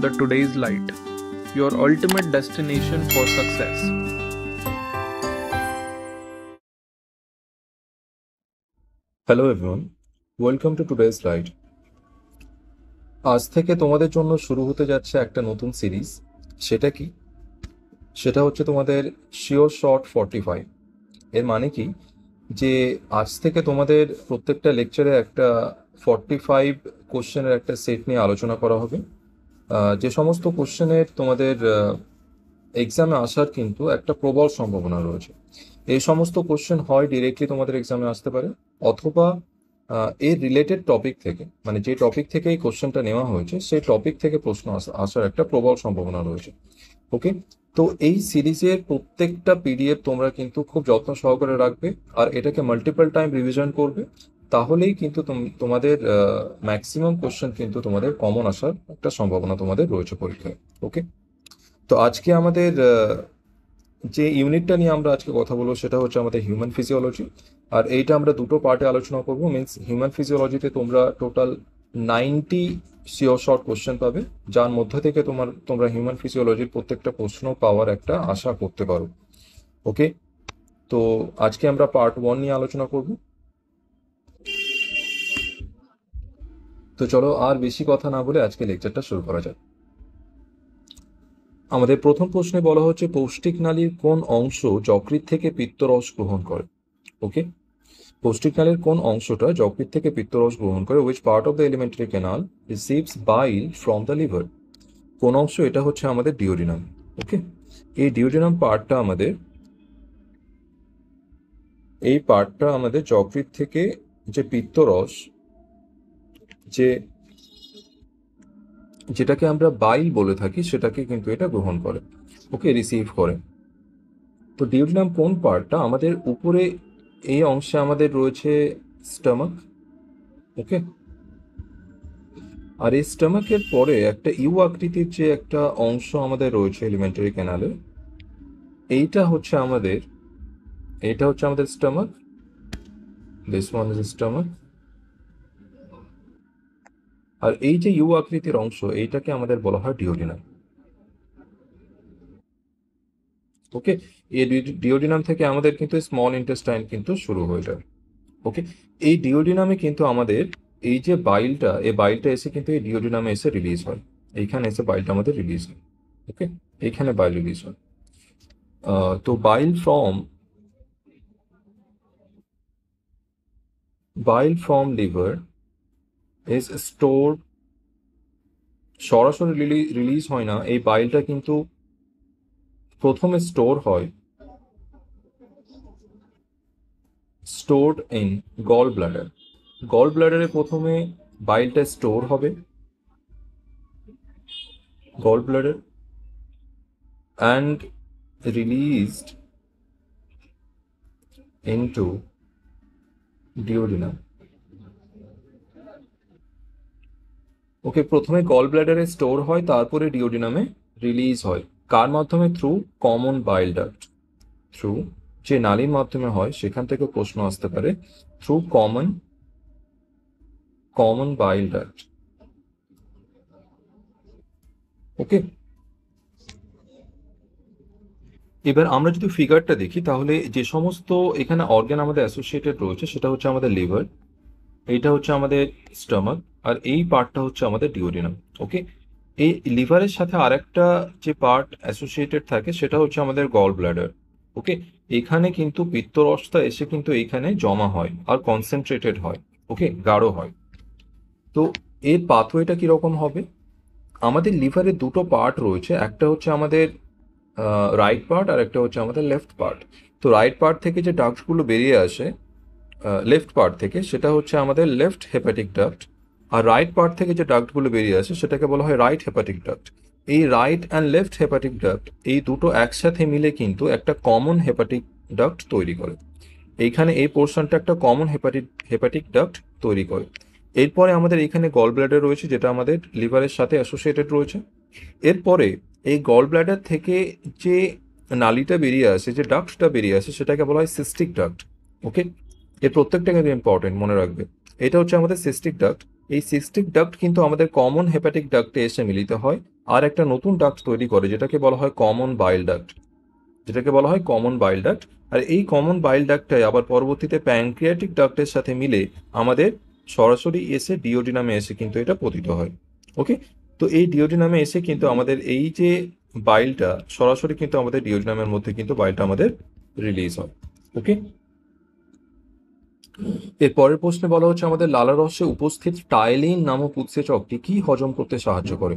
the Today's Light, your ultimate destination for success. Hello everyone, welcome to today's light. আজ থেকে তোমাদের জন্য শুরু হতে যাচ্ছে একটা নতুন সিরিজ। সেটা কি? সেটা হচ্ছে তোমাদের শিওর শর্ট 45। এর মানে কি, যে আজ থেকে তোমাদের প্রত্যেকটা লেকচারে একটা 45 কোশ্চেনের একটা সেট নিয়ে আলোচনা করা হবে। যে সমস্ত কোশ্চেনের তোমাদের এক্সামে আসার কিন্তু একটা প্রবল সম্ভাবনা রয়েছে। এই সমস্ত কোশ্চেন হয় ডিরেক্টলি তোমাদের এক্সামে আসতে পারে, অথবা এর রিলেটেড টপিক থেকে, মানে যে টপিক থেকে এই কোশ্চেনটা নেওয়া হয়েছে সেই টপিক থেকে প্রশ্ন আসার একটা প্রবল সম্ভাবনা রয়েছে। ওকে, তো এই সিরিজের প্রত্যেকটা পিডিএফ তোমরা কিন্তু খুব যত্ন সহকারে রাখবে আর এটাকে মাল্টিপল টাইম রিভিশন করবে। তাহলেই কিন্তু তোমাদের ম্যাক্সিমাম কোশ্চেন কিন্তু তোমাদের কমন আসার একটা সম্ভাবনা তোমাদের রয়েছে পরীক্ষায়। ওকে, তো আজকে আমাদের যে ইউনিটটা নিয়ে আমরা আজকে কথা বলবো সেটা হচ্ছে আমাদের হিউম্যান ফিজিওলজি। আর এইটা আমরা দুটো পার্টে আলোচনা করবো। মিনস হিউম্যান ফিজিওলজিতে তোমরা টোটাল 90 শিওর শর্ট কোশ্চেন পাবে, যার মধ্যে থেকে তোমরা হিউম্যান ফিজিওলজির প্রত্যেকটা প্রশ্ন পাওয়ার একটা আশা করতে পারো। ওকে, তো আজকে আমরা পার্ট 1 নিয়ে আলোচনা করব। তো চলো আর বেশি কথা না বলে আজকে লেকচারটা শুরু করা যাক। আমাদের প্রথম প্রশ্নে বলা হচ্ছে পৌষ্টিক নালীর কোন অংশ যকৃৎ থেকে পিত্তরস গ্রহণ করে। ওকে, পৌষ্টিক নালীর কোন অংশটা যকৃৎ থেকে পিত্তরস গ্রহণ করে? which part of the alimentary canal receives bile from the liver? কোন অংশ? এটা হচ্ছে আমাদের ডিওডিনাম। ওকে, এই ডিওডিনাম পার্টটা আমাদের যকৃৎ থেকে যে পিত্তরস, যেটাকে আমরা বাইল বলে থাকি, সেটাকে কিন্তু এটা গ্রহণ করে। ওকে, রিসিভ করে। তো ডিওডিনাম কোন পার্টটা? আমাদের উপরে এই অংশে আমাদের রয়েছে স্টমাক। ওকে, আর এই স্টমাকের পরে একটা ইউ আকৃতির যে একটা অংশ আমাদের রয়েছে এলিমেন্টারি ক্যানালে, এটা হচ্ছে আমাদের stomach. This one is stomach. আর এই যে ইউ আকৃতির অংশ, এইটাকে আমাদের বলা হয় ডিওডিনাম। ওকে, এই ডিওডিনাম থেকে আমাদের কিন্তু স্মল ইন্টেস্টাইন কিন্তু শুরু হয়ে যায়। ওকে, এই ডিওডিনামে কিন্তু আমাদের এই যে বাইলটা, এই বাইলটা এসে কিন্তু এই ডিওডিনামে এসে রিলিজ হয়। এইখানে এসে বাইলটা আমাদের রিলিজ হয়। ওকে, এইখানে বাইল রিলিজ হয়। তো bile from liver is store, সরাসরি রিলিজ হয় না। এই বাইলটা কিন্তু প্রথমে stored in gall bladder. Gall ব্লাডারে প্রথমে বাইলটা স্টোর হবে, gall bladder, and released into duodenum. Okay, প্রথমে গল ব্লাডারে স্টোর হয়, তারপরে ডিওডিনামে রিলিজ হয়। কার মাধ্যমে? Through common bile duct. Through যে নালীর মাধ্যমে হয়, সেখান থেকে প্রশ্ন আসতে পারে। Through common bile duct. Okay, এবার আমরা যদি ফিগারটা দেখি, তাহলে যে সমস্ত এখানে অর্গান আমাদের অ্যাসোসিয়েটেড রয়েছে সেটা হচ্ছে আমাদের লিভার, এইটা হচ্ছে আমাদের স্টমাক, আর এই পার্টটা হচ্ছে আমাদের ডিওডিনাম। ওকে, এই লিভারের সাথে আরেকটা যে পার্ট অ্যাসোসিয়েটেড থাকে সেটা হচ্ছে আমাদের গল ব্লাডার। ওকে, এখানে কিন্তু পিত্তরসটা এসে কিন্তু এইখানে জমা হয় আর কনসেন্ট্রেটেড হয়। ওকে, গাঢ় হয়। তো এর পাথওয়েটা কিরকম হবে? আমাদের লিভারে দুটো পার্ট রয়েছে, একটা হচ্ছে আমাদের রাইট পার্ট আর একটা হচ্ছে আমাদের লেফট পার্ট। তো রাইট পার্ট থেকে যে ডাক্টগুলো বেরিয়ে আসে লেফট পার্ট থেকে, সেটা হচ্ছে আমাদের লেফট হেপাটিক ডাক্ট। আর রাইট পার্ট থেকে যে ডাক্টগুলো বেরিয়ে আসে সেটাকে বলা হয় রাইট হেপাটিক ডাক্ট। এই right and left hepatic duct, এই দুটো একসাথে মিলে কিন্তু একটা কমন হেপাটিক ডাক্ট তৈরি করে। এইখানে এই পোর্শনটা একটা কমন হেপাটিক ডাক্ট তৈরি করে। এরপরে আমাদের এখানে গল ব্লাডার রয়েছে, যেটা আমাদের লিভারের সাথে অ্যাসোসিয়েটেড রয়েছে। এরপরে এই গল ব্লাডার থেকে যে নালীটা বেরিয়ে আসে, যে ডাক্টটা বেরিয়ে আসে, সেটাকে বলা হয় সিস্টিক ডাক্ট। ওকে, এর প্রত্যেকটা কিন্তু ইম্পর্টেন্ট, মনে রাখবে। এটা হচ্ছে আমাদের সিস্টিক ডাক্ট। এই সিস্টিক ডাক্ট কিন্তু আমাদের কমন হেপাটিক ডাক্টে এসে মিলিত হয় আর একটা নতুন ডাক্ট তৈরি করে যেটাকে বলা হয় কমন বাইল ডাক্ট, আর এই কমন বাইল ডাক্টটাই আবার পরবর্তীতে প্যানক্রিয়াটিক ডাক্টের সাথে মিলে আমাদের সরাসরি এসে ডিওডিনামে এসে কিন্তু এটা পতিত হয়। ওকে, তো এই ডিওডিনামে এসে কিন্তু আমাদের এই যে বাইলটা সরাসরি কিন্তু আমাদের ডিওডিনামের মধ্যে কিন্তু বাইলটা আমাদের রিলিজ হয়। ওকে, এর পরের প্রশ্নে বলা হচ্ছে আমাদের লালারসে উপস্থিত টাইলিন নামক উৎসেচকটি কি হজম করতে সাহায্য করে?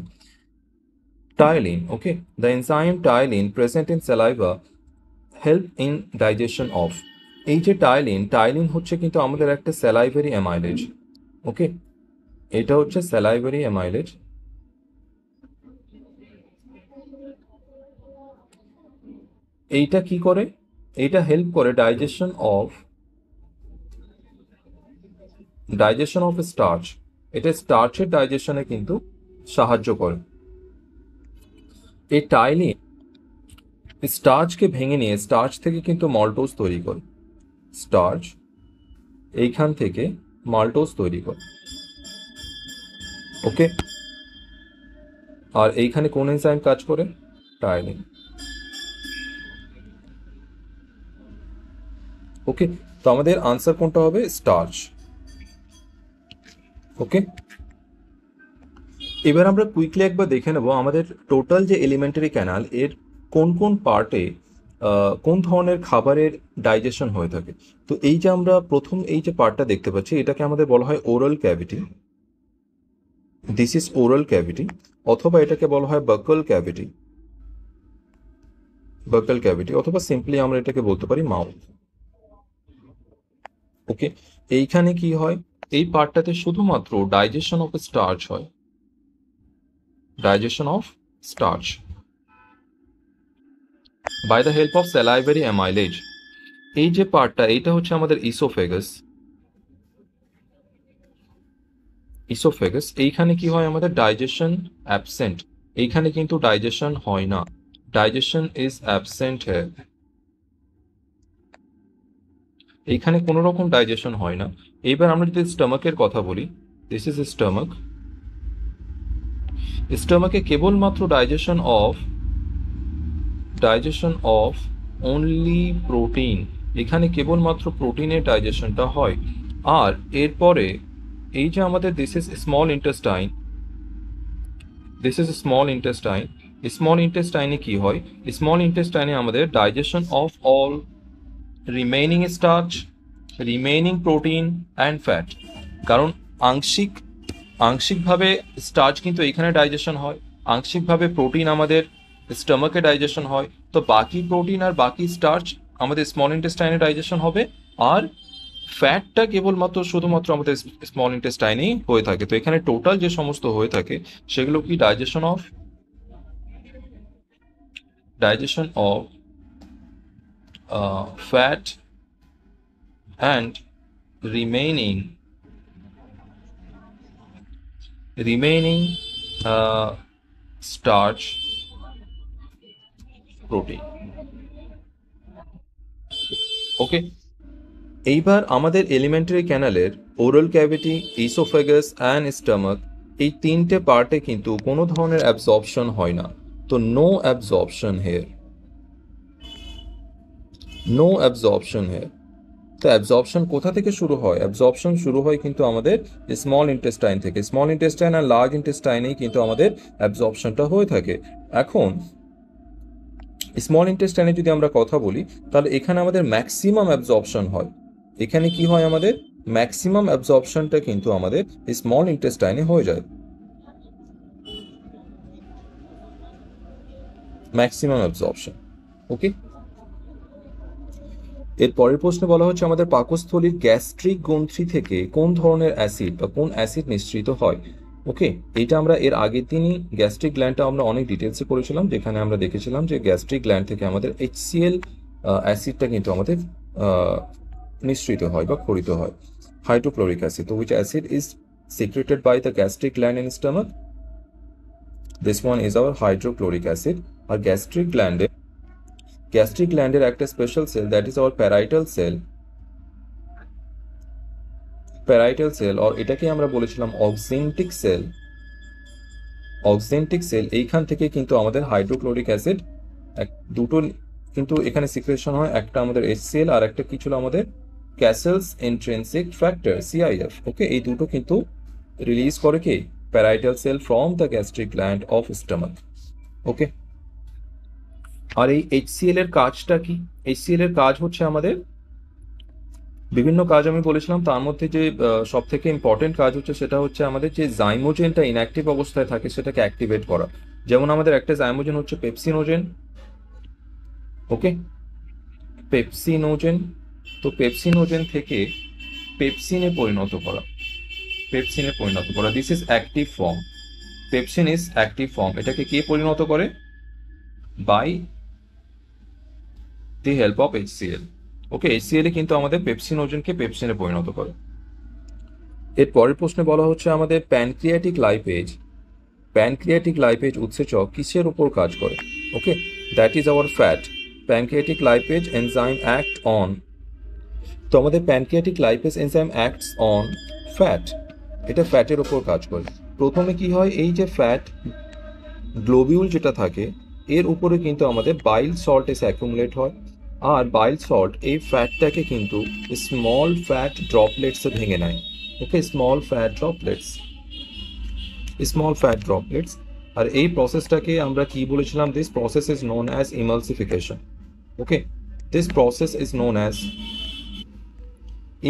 Ptyalin, okay, the enzyme ptyalin present in saliva help in digestion of. এই যে টাইলিন হচ্ছে কিন্তু আমাদের একটা স্যালাইভারি অ্যামাইলেজ। ওকে, এটা হচ্ছে স্যালাইভারি অ্যামাইলেজ। এইটা কি করে? এইটা হেল্প করে ডাইজেশন অফ স্টার্চ। এটা স্টার্চের ডাইজেশনে কিন্তু সাহায্য করে। এই টাইলিন স্টার্চকে ভেঙে নিয়ে স্টার্চ থেকে কিন্তু মল্টোজ তৈরি করে। স্টার্চ এইখান থেকে মাল্টোজ তৈরি করে। ওকে, আর এইখানে কোন এনজাইম কাজ করে? টাইলিন। ওকে, তো আমাদের আনসার কোনটা হবে? স্টার্চ। ওকে, এবার আমরা কুইকলি একবার দেখে নেব আমাদের টোটাল যে এলিমেন্টারি ক্যানাল এর কোন কোন পার্টে কোন ধরনের খাবারের ডাইজেশন হয়ে থাকে। তো এই যে আমরা প্রথম এই যে পার্টটা দেখতে পাচ্ছি এটাকে আমাদের বলা হয় oral cavity. This is oral cavity, অথবা এটাকে বলা হয় বাকল ক্যাভিটি, অথবা সিম্পলি আমরা এটাকে বলতে পারি মাউথ। ওকে, এইখানে কি হয়? এই পার্টটাতে শুধুমাত্র ডাইজেশন অফ স্টার্চ হয়, digestion of starch by the help of salivary amylase. এই যে পার্টটা এইটা হচ্ছে আমাদের ইসোফেগাস। এইখানে কি হয়? আমাদের ডাইজেশন অ্যাবসেন্ট, এইখানে কিন্তু ডাইজেশন হয় না, ডাইজেশন ইজ অ্যাবসেন্ট হ্যাঁ, এইখানে কোনো রকম ডাইজেশন হয় না। এইবার আমরা যদি স্টমাকের কথা বলি, দিস ইজ স্টমাকে কেবলমাত্র ডাইজেশন অফ অনলি প্রোটিন, এখানে কেবলমাত্র প্রোটিনের ডাইজেশনটা হয়। আর এরপরে এই যে আমাদের দিস ইজ স্মল ইন্টেস্টাইনে কি হয়? স্মল ইন্টেস্টাইনে আমাদের digestion of all remaining starch, remaining protein and fat. কারণ আংশিকভাবে স্টার্চ কিন্তু এখানে ডাইজেশন হয়, আংশিকভাবে প্রোটিন আমাদের স্টমাকে ডাইজেশন হয়, তো বাকি প্রোটিন আর বাকি স্টার্চ আমাদের স্মল ইন্টেস্টাইনে ডাইজেশন হবে, আর ফ্যাটটা কেবলমাত্র শুধুমাত্র আমাদের স্মল ইন্টেস্টাইনেই হয়ে থাকে। তো এখানে টোটাল যে সমস্ত হয়ে থাকে সেগুলো কি? Digestion of fat and remaining starch protein. Okay, এইবার আমাদের এলিমেন্টারি ক্যানালের oral cavity, oesophagus and stomach এই তিনটে পার্টে কিন্তু কোনো ধরনের অ্যাবজর্পশন হয় না। তো নো অ্যাবজর্পশন হেয়ার। তো অ্যাবজর্পশন কোথা থেকে শুরু হয়? অ্যাবজর্পশন শুরু হয় কিন্তু আমাদের স্মল ইন্টেস্টাইন থেকে। স্মল ইন্টেস্টাইন আর লার্জ ইন্টেস্টাইনেই কিন্তু আমাদের অ্যাবজর্পশনটা হয়ে থাকে। এখন স্মল ইন্টেস্টাইনে যদি আমরা কথা বলি তাহলে এখানে আমাদের ম্যাক্সিমাম অ্যাবজর্পশন হয়। এখানে কি হয়? আমাদের ম্যাক্সিমাম অ্যাবজর্পশনটা কিন্তু আমাদের স্মল ইন্টেস্টাইনে হয়ে যায়, ম্যাক্সিমাম অ্যাবজর্পশন। ওকে, এর পরের প্রশ্নে বলা হচ্ছে আমাদের পাকস্থলীর গ্যাস্ট্রিক গ্রন্থি থেকে কোন ধরনের অ্যাসিড বা কোন অ্যাসিড নিঃসৃত হয়। ওকে, এটা আমরা এর আগের দিনই গ্যাস্ট্রিক গ্ল্যান্ডটা আমরা অনেক ডিটেলসে করেছিলাম, যেখানে আমরা দেখেছিলাম যে গ্যাস্ট্রিক গ্ল্যান্ড থেকে আমাদের HCl অ্যাসিডটা কিন্তু আমাদের নিঃসৃত হয় বা ক্ষরিত হয়, হাইড্রোক্লোরিক অ্যাসিড। তো which acid is secreted by the gastric gland in stomach? This one is our hydrochloric acid. আর গ্যাস্ট্রিক গ্ল্যান্ডের একটা special cell, that is our parietal cell. Parietal cell or এটাকে আমরা বলেছিলাম অক্সেন্টিক সেল, অক্সেন্টিক সেল, এইখান থেকে কিন্তু আমাদের হাইড্রোক্লোরিক অ্যাসিড দুটো কিন্তু এখানে সিক্রেশন হয়, একটা আমাদের HCl আর একটা কি ছিল আমাদের Castle's intrinsic factor CIF। Okay, এই দুটো কিন্তু রিলিজ করে কি parietal cell from the gastric gland of stomach. Okay, আর এই HCl এর কাজটা কি? HCl এর কাজ হচ্ছে আমাদের বিভিন্ন কাজ আমি বলেছিলাম, তার মধ্যে যে সব থেকে ইম্পর্টেন্ট কাজ হচ্ছে সেটা হচ্ছে আমাদের যে জাইমোজেনটা ইনঅ্যাক্টিভ অবস্থায় থাকে সেটাকে অ্যাক্টিভেট করা। যেমন আমাদের একটা জাইমোজেন হচ্ছে পেপসিনোজেন। ওকে, পেপসিনোজেন, তো পেপসিনোজেন থেকে পেপসিনে পরিণত করা, পেপসিনে পরিণত করা, this is active form, pepsin is active form. এটাকে কে পরিণত করে? By the help of HCl। Okay, HCl কিন্তু আমাদের পেপসিনোজেনকে পেপসিনে পরিণত করে। এর পরের প্রশ্নে বলা হচ্ছে আমাদের প্যানক্রিয়াটিক লাইপেজ, প্যানক্রিয়াটিক লাইপেজ উৎসেচক কিসের উপর কাজ করে? Okay, that is our fat. Pancreatic lipase enzyme act on, তো আমাদের pancreatic lipase enzyme acts on fat, এটা ফ্যাটের উপর কাজ করে। প্রথমে কি হয়, এই যে ফ্যাট গ্লোবিউল যেটা থাকে এর উপরে কিন্তু আমাদের বাইল সল্ট এসে অ্যাকুমুলেট হয়, আর বাইল সল্ট এই ফ্যাটটাকে কিন্তু স্মল ফ্যাট ড্রপলেটসে ভেঙে নেয়। Okay, small fat droplets, small fat droplets, আর এই প্রসেসটাকে আমরা কি বলেছিলাম? This process is known as emulsification. Okay, this process is known as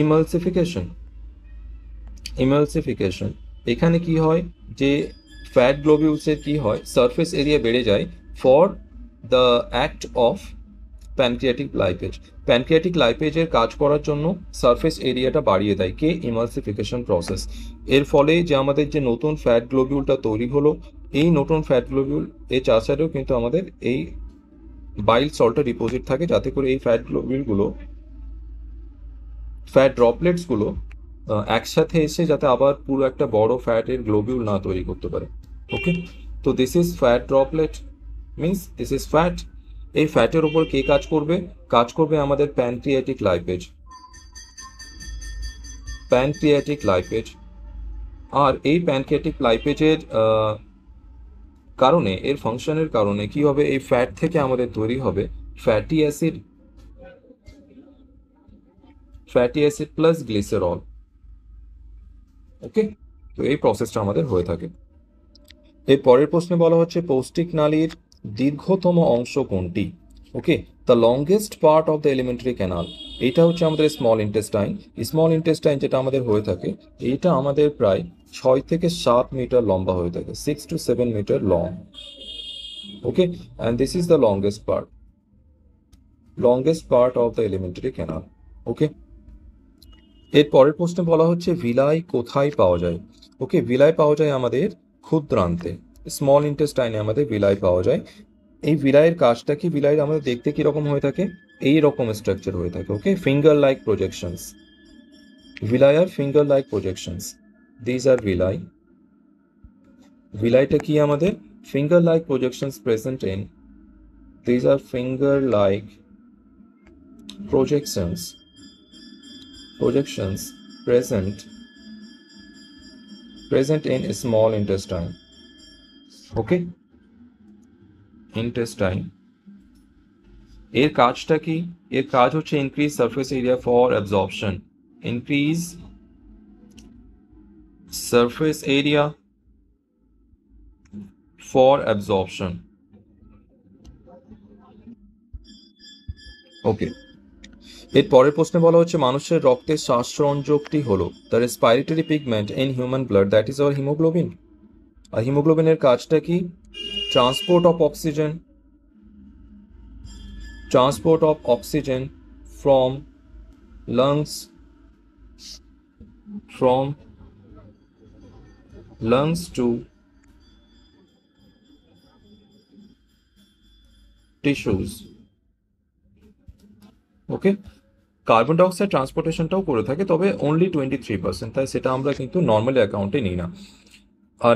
emulsification. Emulsification, এখানে কি হয় যে ফ্যাট গ্লোবিউলসের কি হয়, সারফেস এরিয়া বেড়ে যায় for the act of pancreatic lipase. Pancreatic লাইপেজের কাজ করার জন্য সারফেস এরিয়াটা বাড়িয়ে দেয় কে? Emulsification process. এর ফলে যে আমাদের যে নতুন ফ্যাট গ্লোবিউলটা তৈরি হলো, এই নতুন ফ্যাট গ্লোবিউল এর চারসাইডেও কিন্তু আমাদের এই বাইল সল্টটা ডিপোজিট থাকে, যাতে করে এই ফ্যাট গ্লোবিউলগুলো, ফ্যাট ড্রপলেটসগুলো একসাথে এসে যাতে আবার পুরো একটা বড় ফ্যাটের গ্লোবিউল না তৈরি করতে পারে। ওকে, তো this is fat droplet, means this is fat. এই ফ্যাটের উপর কে কাজ করবে? কাজ করবে আমাদের প্যানক্রিয়াটিক লাইপেজ, প্যানক্রিয়াটিক লাইপেজ। আর এই প্যানক্রিয়াটিক লাইপেজের কারণে, এর ফাংশনের কারণে কি হবে, এই ফ্যাট থেকে আমাদের তৈরি হবে fatty acid, fatty acid plus glycerol. Okay, তো এই প্রসেসটা আমাদের হয়ে থাকে। এর পরের প্রশ্নে বলা হচ্ছে পৌষ্টিক নালীর দীর্ঘতম অংশ কোনটি? Okay, the longest part of the elementary canal, এটা হচ্ছে আমাদের স্মল ইন্টেস্টাইন। স্মল ইন্টেস্টাইন যেটা আমাদের হয়ে থাকে, এইটা আমাদের প্রায় 6 থেকে 7 মিটার লম্বা হয়ে থাকে, 6 to 7 metre long. Okay, and this is the longest part, longest part of the elementary canal. Okay, এর পরের প্রশ্নে বলা হচ্ছে ভিলাই কোথায় পাওয়া যায়? ওকে, ভিলাই পাওয়া যায় আমাদের ক্ষুদ্রান্তে, স্মল ইন্টেস্টাইনে আমাদের ভিলাই পাওয়া যায়। এই ভিলাইয়ের কাজটা কি? ভিলাই আমাদের দেখতে কিরকম হয়ে থাকে? এই রকম স্ট্রাকচার হয়ে থাকে। Okay, finger like projections, villi আর finger like projections, these are villi. ভিলাইটা কি আমাদের? Finger like projections present in, these are finger like projections, projections present in small intestine. Okay, intestine, এর কাজটা কি? এর কাজ হচ্ছে increase surface area for absorption, increase surface area for absorption. Okay, এর পরের প্রশ্নে বলা হচ্ছে মানুষের রক্তের শ্বাসরঞ্জকটি হলো the respiratory pigment in human blood, that is our haemoglobin. আর হিমোগ্লোবিনের কাজটা কি? Transport of oxygen, transport of oxygen from lungs to tissues. Okay, carbon dioxide ট্রান্সপোর্টেশনটাও করে থাকে, তবে অনলি 23%, তাই সেটা আমরা কিন্তু নর্মালি অ্যাকাউন্টে নিই না। আর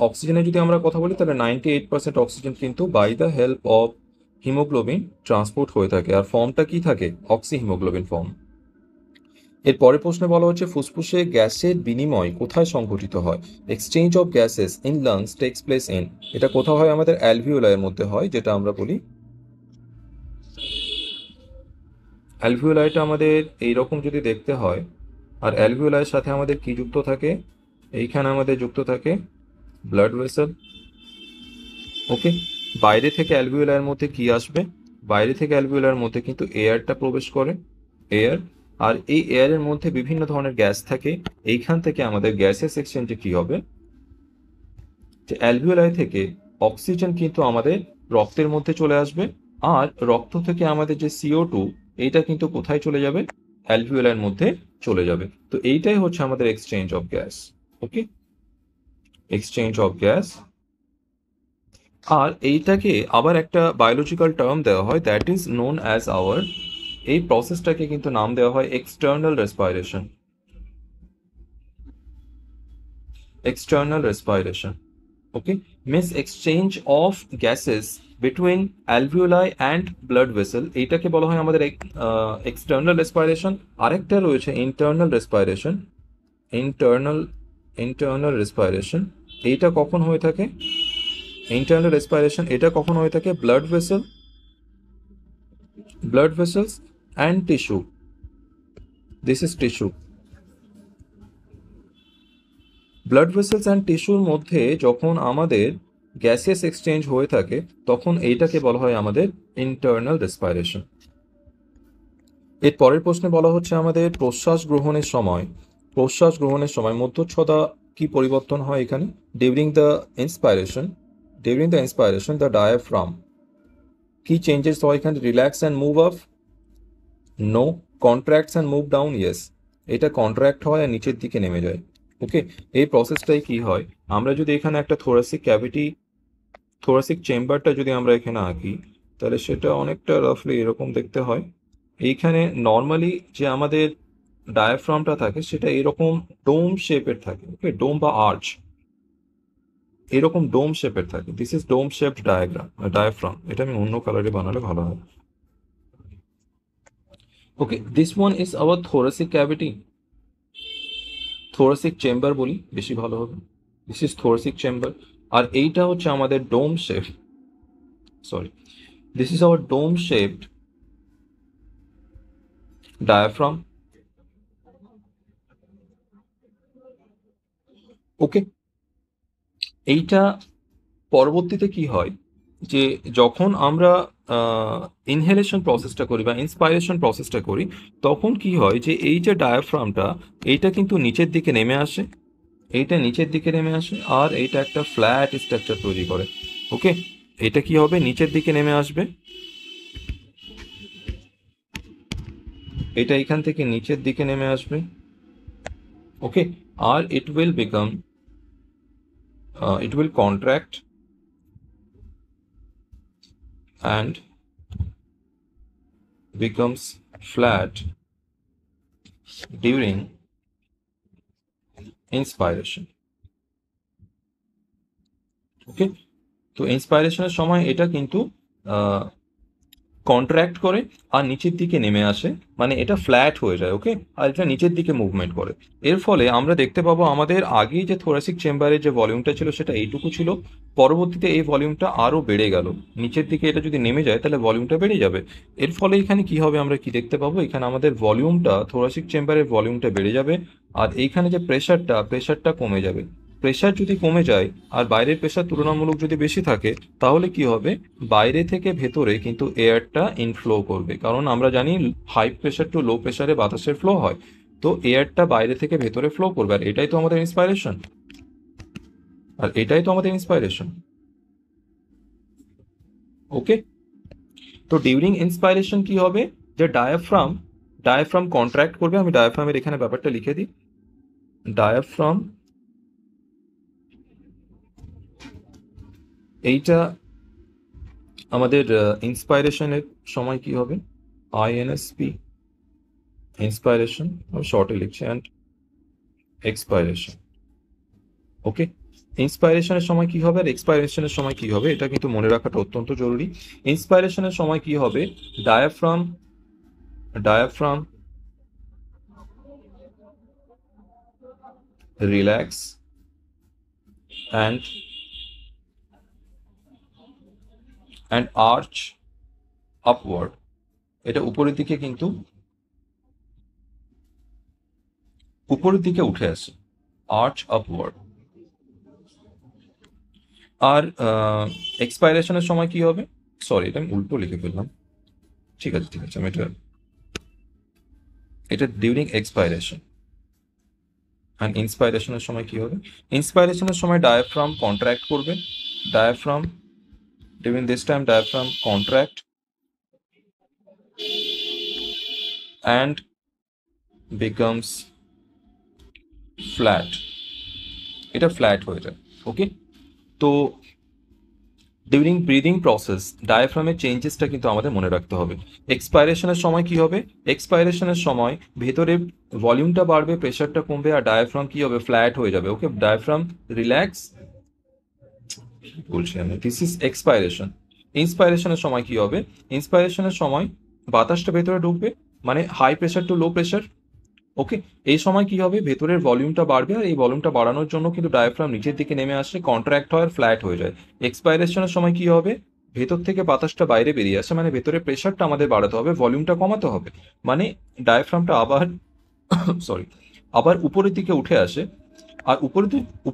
অক্সিজেনের যদি আমরা কথা বলি তাহলে 98% অক্সিজেন কিন্তু by the help of haemoglobin transport হয়ে থাকে। আর ফর্মটা কি থাকে? Oxyhaemoglobin form. এর পরের প্রশ্নে বলা হচ্ছে ফুসফুসে গ্যাসের বিনিময় কোথায় সংঘটিত হয়? Exchange of gases in lungs takes place in, এটা কোথাও হয়? আমাদের অ্যালভিওলাইয়ের মধ্যে হয়, যেটা আমরা বলি অ্যালভিওলাইটা আমাদের এইরকম যদি দেখতে হয়, আর অ্যালভিওলাইয়ের সাথে আমাদের কি যুক্ত থাকে? এইখানে আমাদের যুক্ত থাকে ব্লাড ভেসেল। ওকে, বাইরে থেকে অ্যালভিওলাইয়ের মধ্যে কি আসবে? বাইরে থেকে অ্যালভিওলাইয়ের মধ্যে কিন্তু এয়ারটা প্রবেশ করে, এয়ার। আর এই এয়ারের মধ্যে বিভিন্ন ধরনের গ্যাস থাকে। এইখান থেকে আমাদের গ্যাসেস এক্সচেঞ্জে কি হবে, যে অ্যালভিওলাই থেকে অক্সিজেন কিন্তু আমাদের রক্তের মধ্যে চলে আসবে, আর রক্ত থেকে আমাদের যে CO2 এইটা কিন্তু কোথায় চলে যাবে? অ্যালভিওলাইয়ের মধ্যে চলে যাবে। তো এইটাই হচ্ছে আমাদের exchange of gas. Okay, exchange of gas. আর এইটাকে আবার একটা বায়োলজিক্যাল টার্ম দেওয়া হয়, that is known as our, এই প্রসেসটাকে কিন্তু নাম দেওয়া হয় external respiration. External respiration, okay, means exchange of gases between alveoli and blood vessel, এইটাকে বলা হয় আমাদের এক্সটার্নাল রেসপাইরেশন। আরেকটা রয়েছে internal respiration. Internal internal respiration, এইটা কখন হয়ে থাকে? ইন্টারনাল রেসপাইরেশন এটা কখন হয়ে থাকে? Blood vessels and tissue, this is tissue. Blood vessels and টিস্যুর মধ্যে যখন আমাদের গ্যাসেস এক্সচেঞ্জ হয়ে থাকে, তখন এইটাকে বলা হয় আমাদের ইন্টারনাল রেসপাইরেশন। এর পরের প্রশ্নে বলা হচ্ছে আমাদের প্রশ্বাস গ্রহণের সময় মধ্যচ্ছদা কি পরিবর্তন হয় এখানে? During the inspiration the diaphragm কি চেঞ্জেস হয় এখানে? Relax and move up, no. Contracts and move down, yes. এটা কন্ট্রাক্ট হয় আর নিচের দিকে নেমে যায়। ওকে, এই প্রসেসটাই কি হয়? আমরা যদি এখানে একটা থোরাসিক চেম্বারটা যদি আমরা এখানে আঁকি, তাহলে সেটা অনেকটা রাফলি এরকম দেখতে হয়। এইখানে নর্মালি যে আমাদের ডায়াফ্রামটা থাকে সেটা এরকম ডোম শেপের থাকে, ওকে, ডোম বা আর্চ, এরকম ডোম শেপের থাকে। This is dome shaped diaphragm. এটা আমি অন্য কালারে বানালে ভালো হয়। Okay, this one is our thoracic cavity, thoracic chamber বলি বেশি ভালো হবে। This is thoracic chamber. আর এইটা হচ্ছে আমাদের this is our dome shaped diaphragm. Okay, এইটা পরবর্তীতে কি হয়, যে যখন আমরা ইনহেলেশন প্রসেসটা করি বা ইন্সপাইরেশন প্রসেসটা করি, তখন কি হয়, যে এই যে ডায়াফ্রামটা এইটা কিন্তু নিচের দিকে নেমে আসে, আর এইটা একটা ফ্ল্যাট স্ট্রাকচার তৈরি করে। ওকে, এটা কি হবে? নিচের দিকে নেমে আসবে, এটা এখান থেকে নিচের দিকে নেমে আসবে। ওকে, আর it will contract and becomes flat during inspiration. Okay, তো ইন্সপাইরেশনের সময় এটা কিন্তু কন্ট্রাক্ট করে আর নিচের দিকে নেমে আসে, মানে এটা ফ্ল্যাট হয়ে যায়। ওকে, আর এটা নিচের দিকে মুভমেন্ট করে। এর ফলে আমরা দেখতে পাবো আমাদের আগেই যে থোরাসিক চেম্বারের যে ভলিউমটা ছিল সেটা এইটুকু ছিল, পরবর্তীতে এই ভলিউমটা আরও বেড়ে গেল। নিচের দিকে এটা যদি নেমে যায় তাহলে ভলিউমটা বেড়ে যাবে। এর ফলে এখানে কি হবে, আমরা কি দেখতে পাবো, এখানে আমাদের থোরাসিক চেম্বারের ভলিউমটা বেড়ে যাবে, আর এইখানে যে প্রেশারটা কমে যাবে। প্রেশার যদি কমে যায় আর বাইরের প্রেশার তুলনামূলক যদি বেশি থাকে, তাহলে কি হবে, বাইরে থেকে ভেতরে কিন্তু এয়ারটা ইনফ্লো করবে, কারণ আমরা জানি হাই প্রেশার টু লো প্রেশারে বাতাসের ফ্লো হয়। তো এয়ারটা বাইরে থেকে ভেতরে ফ্লো করবে, আর এটাই তো আমাদের ইন্সপাইরেশন। ওকে, তো ডিউরিং ইন্সপাইরেশন কি হবে, যে ডায়াফ্রাম কন্ট্রাক্ট করবে। আমি ডায়াফ্রামের এখানে ব্যাপারটা লিখে দিই। ডায়াফ্রাম, এইটা আমাদের ইন্সপাইরেশনের সময় কি হবে, INSP, ইন্সপাইরেশন, শর্টে লিখছি, অ্যান্ড এক্সপাইরেশন। ওকে, ইন্সপাইরেশনের সময় কি হবে আর এক্সপাইরেশনের সময় কি হবে, এটা কিন্তু মনে রাখাটা অত্যন্ত জরুরি। ইন্সপাইরেশনের সময় কি হবে, diaphragm relax and arch upward. এটা উপরের দিকে কিন্তু উপরের দিকে উঠে আসে, আর্চ আপওয়ার্ড। আর এক্সপাইরেশনের সময় কি হবে, সরি এটা আমি উল্টো লিখে ফেললাম, ঠিক আছে আমি এটা ডিউরিং এক্সপাইরেশন। অ্যান্ড ইন্সপাইরেশনের সময় কি হবে, ইন্সপাইরেশনের সময় ডায়াফ্রাম কন্ট্রাক্ট করবে, diaphragm during this time diaphragm contract and becomes flat, এটা ফ্ল্যাট হয়ে যায়। ওকে, তো ডিউরিং ব্রিদিং প্রসেস ডায়াফ্রামের চেঞ্জেসটা কিন্তু আমাদের মনে রাখতে হবে। এক্সপাইরেশনের সময় কি হবে, এক্সপাইরেশনের সময় ভেতরে ভলিউমটা বাড়বে, প্রেশারটা কমবে, আর ডায়াফ্রাম কি হবে, ফ্ল্যাট হয়ে যাবে। ওকে, ডায়াফ্রাম রিল্যাক্স, বলছি আমি, দিস ইজ এক্সপাইরেশন। ইন্সপাইরেশনের সময় কি হবে, ইন্সপাইরেশনের সময় বাতাসটা ভেতরে ঢুকবে, মানে high pressure to low pressure. Okay, এই সময় কি হবে, ভেতরের ভলিউমটা বাড়বে, আর এই ভলিউমটা বাড়ানোর জন্য কিন্তু ডায়াফ্রাম নিচের দিকে নেমে আসে, কন্ট্রাক্ট হয় আর ফ্ল্যাট হয়ে যায়। এক্সপাইরেশনের সময় কি হবে, ভেতর থেকে বাতাসটা বাইরে বেরিয়ে আসে, মানে ভেতরে প্রেশারটা আমাদের বাড়াতে হবে, ভলিউমটা কমাতে হবে, মানে ডায়াফ্রামটা আবার সরি আবার উপরের দিকে উঠে আসে। আর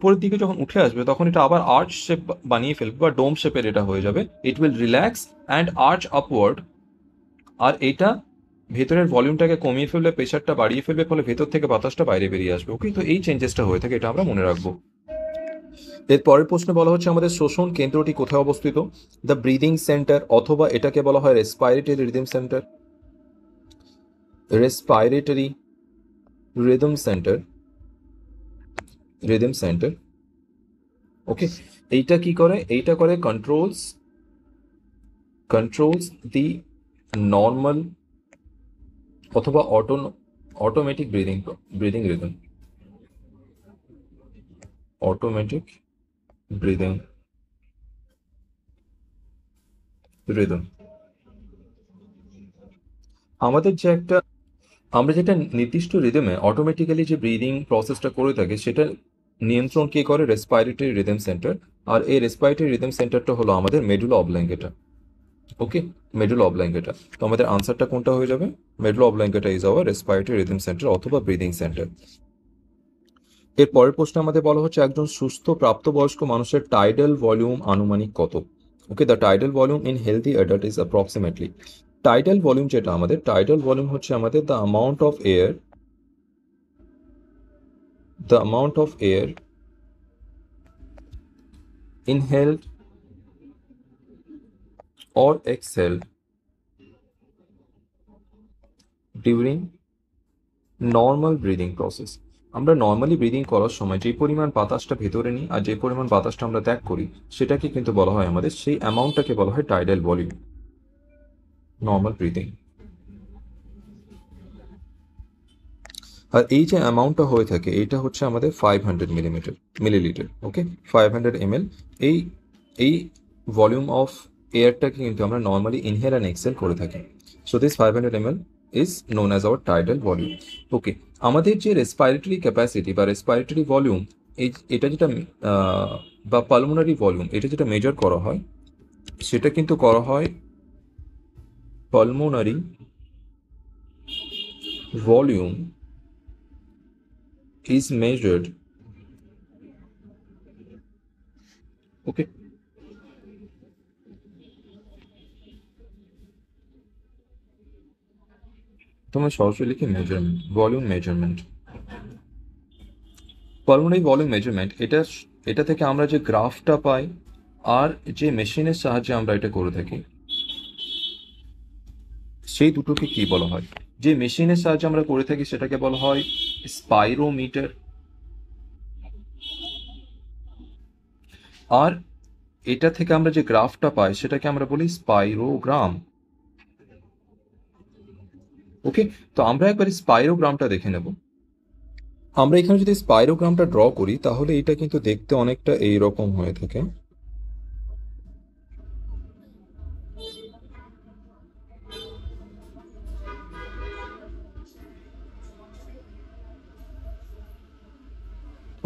উপরের দিকে যখন উঠে আসবে তখন এটা আবার আর্চ শেপ বানিয়ে ফেলবে, বা ডোম শেপের এটা হয়ে যাবে। It will relax and arch upward. আর এটা ভেতরের ভলিউমটাকে কমিয়ে ফেলবে, প্রেশারটা বাড়িয়ে ফেলবে, ফলে ভেতর থেকে বাতাসটা বাইরে বেরিয়ে আসবে। ওকে, তো এই চেঞ্জেসটা হয়ে থাকে, এটা আমরা মনে রাখবো। এর পরের প্রশ্নে বলা হচ্ছে আমাদের শোষণ কেন্দ্রটি কোথায় অবস্থিত, দ্য ব্রিদিং সেন্টার, অথবা এটাকে বলা হয় respiratory rhythm centre, respiratory rhythm centre, rhythm centre. Okay, এইটা কি করে, এইটা করে কন্ট্রোলস দি নর্মাল অথবা automatic breathing rhythm, automatic breathing rhythm. আমরা যেটা নির্দিষ্ট রিদমে অটোমেটিক্যালি যে ব্রিদিং প্রসেসটা করে থাকি, সেটা নিয়ন্ত্রণ কে করে, রেসপাইরেটরি রিদম সেন্টার। আর এই রেসপাইরেটরি রিদম সেন্টারটা হলো আমাদের মেডুলা অবল্যাঙ্গেটা। ওকে, মেডুলা অবল্যাঙ্গেটা। তো আমাদের আনসারটা কোনটা হয়ে যাবে, medulla oblongata is our respiratory rhythm centre অথবা ব্রিদিং সেন্টার। এর পরের প্রশ্নে আমাদের বলা হচ্ছে একজন সুস্থ প্রাপ্তবয়স্ক মানুষের টাইডাল ভলিউম আনুমানিক কত। Okay, the tidal volume in healthy adult is approximately, tidal volume যেটা আমাদের, টাইডাল ভলিউম হচ্ছে আমাদের the amount of air inhaled or exhaled during normal breathing process। আমরা নর্মালি ব্রিদিং করার সময় যে পরিমাণ বাতাসটা ভেতরে নিই আর যে পরিমাণ বাতাসটা আমরা ত্যাগ করি, সেটাকে কিন্তু বলা হয় আমাদের, সেই অ্যামাউন্টটাকে বলা হয় টাইডাল ভলিউম, নর্মাল ব্রিদিং। আর এই যে অ্যামাউন্টটা হয়ে থাকে, এইটা হচ্ছে আমাদের 500 মিলিলিটার। ওকে, 500 ml। এই এই ভলিউম অফ এয়ারটাকে কিন্তু আমরা নর্মালি ইনহেল অ্যান্ড এক্সেল করে থাকি। So this 500 ml is known as our tidal volume. Okay, আমাদের যে রেসপাইরেটরি ক্যাপাসিটি বা রেসপাইরেটরি ভলিউম, এটা যেটা বা পালমোনারি ভলিউম, এটা যেটা মেজার করা হয়, সেটা কিন্তু করা হয় pulmonary volume is measured, okay, তোমরা সরাসরি লিখে measurement, volume measurement, pulmonary volume measurement. এটা থেকে আমরা যে গ্রাফটা পাই আর যে মেশিনের সাহায্যে আমরা এটা করে থাকি, সেই দুটোকে কি বলা হয়, যে মেশিনের সাহায্যে আমরা করে থাকি সেটাকে বলা হয় স্পাইরোমিটার, আর এটা থেকে আমরা যে গ্রাফটা পাই সেটাকে আমরা বলি স্পাইরোগ্রাম। ওকে, তো আমরা একবার স্পাইরোগ্রামটা দেখে নেব। আমরা এখানে যদি স্পাইরোগ্রামটা ড্র করি, তাহলে এটা কিন্তু দেখতে অনেকটা এইরকম হয়ে থাকে।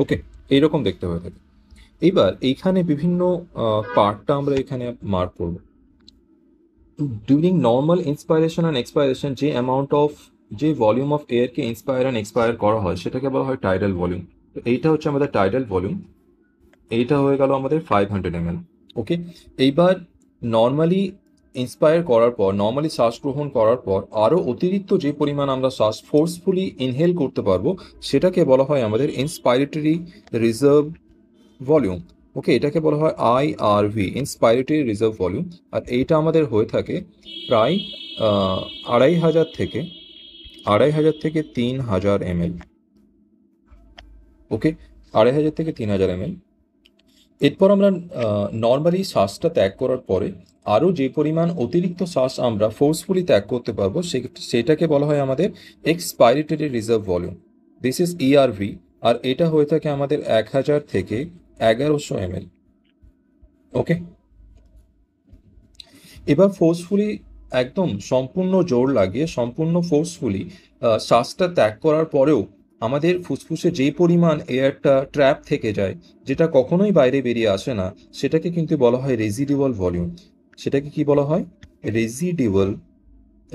ওকে, এইরকম দেখতে হয়ে থাকে। এইবার এইখানে বিভিন্ন পার্টটা আমরা এখানে মার্ক করব। During normal inspiration and expiration যে অ্যামাউন্ট অফ যে ভলিউম অফ এয়ারকে ইন্সপায়ার অ্যান্ড এক্সপায়ার করা হয় সেটাকে বলা হয় টাইডাল ভলিউম। তো এইটা হচ্ছে আমাদের টাইডাল ভলিউম, এইটা হয়ে গেল আমাদের 500 ml। ওকে, এইবার নর্মালি ইন্সপায়ার করার পর, নর্মালি শ্বাস গ্রহণ করার পর আরও অতিরিক্ত যে পরিমাণ আমরা শ্বাস ফোর্সফুলি ইনহেল করতে পারবো সেটাকে বলা হয় আমাদের ইন্সপাইরেটরি রিজার্ভ ভলিউম। ওকে, এটাকে বলা হয় আইআরভি, ইন্সপাইরেটরি রিজার্ভ ভলিউম। আর এইটা আমাদের হয়ে থাকে প্রায় 2500 থেকে 3000 ml। ওকে, 2500 থেকে 3000 ml। এরপর আমরা নর্মালি শ্বাসটা ত্যাগ করার পরে আরও যে পরিমাণ অতিরিক্ত শ্বাস আমরা ফোর্সফুলি ত্যাগ করতে পারবো সেটাকে বলা হয় আমাদের expiratory reserve volume. This is ERV. আর এটা হয়ে থাকে আমাদের 1000 থেকে 1100 ml। ওকে, এবার ফোর্সফুলি একদম সম্পূর্ণ জোর লাগিয়ে সম্পূর্ণ ফোর্সফুলি শ্বাসটা ত্যাগ করার পরেও আমাদের ফুসফুসে যে পরিমাণ এয়ারটা ট্র্যাপ থেকে যায়, যেটা কখনোই বাইরে বেরিয়ে আসে না, সেটাকে কিন্তু বলা হয় রেজিডিউয়াল ভলিউম। সেটাকে কি বলা হয়?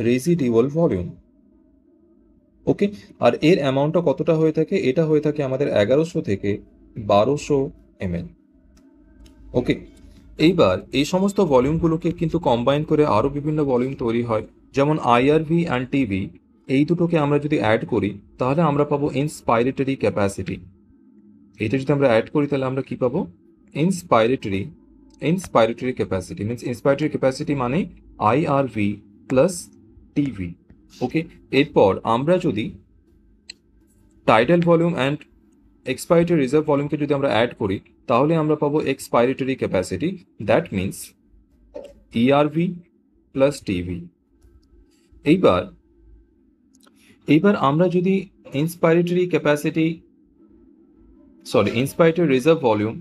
রেজিডিউয়াল ভলিউম। ওকে, আর এর অ্যামাউন্টটা কতটা হয়ে থাকে? এটা হয়ে থাকে আমাদের 1100 থেকে 1200 ml। ওকে, এইবার এই সমস্ত ভলিউমগুলোকে কিন্তু কম্বাইন করে আরও বিভিন্ন ভলিউম তৈরি হয়, যেমন আইআরভি অ্যান্ড টিভি। এই দুটোকে আমরা যদি অ্যাড করি তাহলে আমরা পাবো ইন্সপাইরেটরি ক্যাপাসিটি। এইটা যদি আমরা অ্যাড করি তাহলে আমরা কি পাবো? Inspiratory capacity means inspiratory capacity মানে আইআরভি প্লাস টিভি। ওকে, এরপর আমরা যদি tidal volume and expiratory reserve ভলিউমকে যদি আমরা অ্যাড করি তাহলে আমরা পাবো expiratory capacity, that means ERV plus TV. এইবার আমরা যদি inspiratory reserve volume,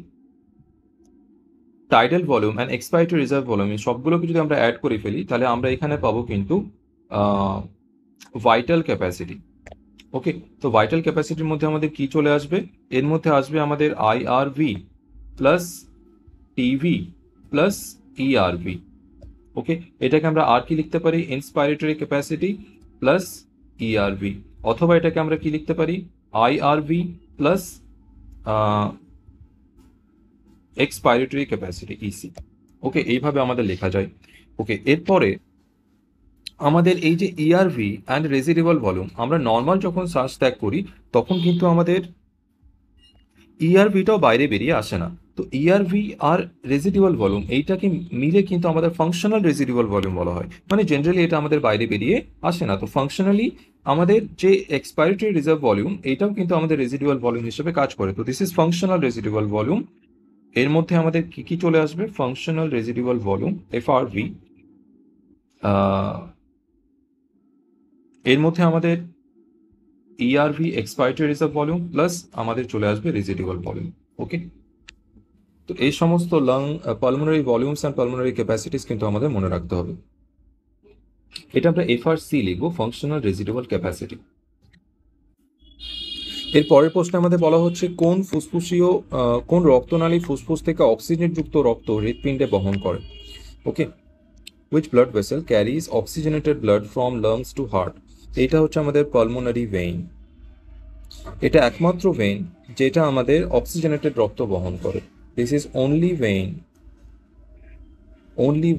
tidal volume and expiratory reserve volume সবগুলোকে যদি আমরা অ্যাড করে ফেলি তাহলে আমরা এখানে পাবো কিন্তু ভাইটাল ক্যাপাসিটি। ওকে, তো ভাইটাল ক্যাপাসিটির মধ্যে আমাদের কি চলে আসবে? এর মধ্যে আসবে আমাদের আইআরভি প্লাস টিভি প্লাস ইআরভি। ওকে, এটাকে আমরা আর কি লিখতে পারি? ইন্সপাইরেটরি ক্যাপাসিটি প্লাস ইআরভি, অথবা এটাকে আমরা কি লিখতে পারি? আইআরভি প্লাস এক্সপাইরেটরি ক্যাপাসিটি ইসি। ওকে, এইভাবে আমাদের লেখা যায়। ওকে, এরপরে আমাদের এই যে ইআরভি অ্যান্ড রেজিডিউয়াল ভলিউম, আমরা নর্মাল যখন শ্বাস ত্যাগ করি তখন কিন্তু আমাদের ইআরভিটাও বাইরে বেরিয়ে আসে না। তো ইআরভি আর রেজিডিউয়াল ভলিউম এইটাকে মিলে কিন্তু আমাদের ফাংশনাল রেজিডিউয়াল ভলিউম বলা হয়। মানে জেনারেলি এটা আমাদের বাইরে বেরিয়ে আসে না। তো ফাংশনালি আমাদের যে এক্সপাইরেটরি রিজার্ভ ভলিউম এইটাও কিন্তু আমাদের রেজিডিউয়াল ভলিউম হিসেবে কাজ করে। তো দিস ইজ ফাংশনাল রেজিডিউয়াল ভলিউম। এর মধ্যে আমাদের কি কি চলে আসবে? ফাংশনাল রেজিডিউয়াল ভলিউম এফআরভি, এর মধ্যে আমাদের ইআরভি এক্সপাইরেটরি রিজার্ভ ভলিউম প্লাস আমাদের চলে আসবে রেজিডিউয়াল ভলিউম। ওকে, তো এই সমস্ত pulmonary volumes and pulmonary capacities কিন্তু আমাদের মনে রাখতে হবে। এটা আমরা এফআরসি লিখবো, ফাংশনাল রেজিডুয়াল ক্যাপাসিটি। এর পরের প্রশ্নে আমাদের বলা হচ্ছে কোন রক্তনালী ফুসফুস থেকে অক্সিজেনযুক্ত রক্ত হৃৎপিণ্ডে বহন করে? ওকে, which blood vessel carries oxygenated blood from lungs to heart? এটা হচ্ছে আমাদের পালমোনারি ভেইন। এটা একমাত্র ভেইন যেটা আমাদের অক্সিজেনেটেড রক্ত বহন করে। This is only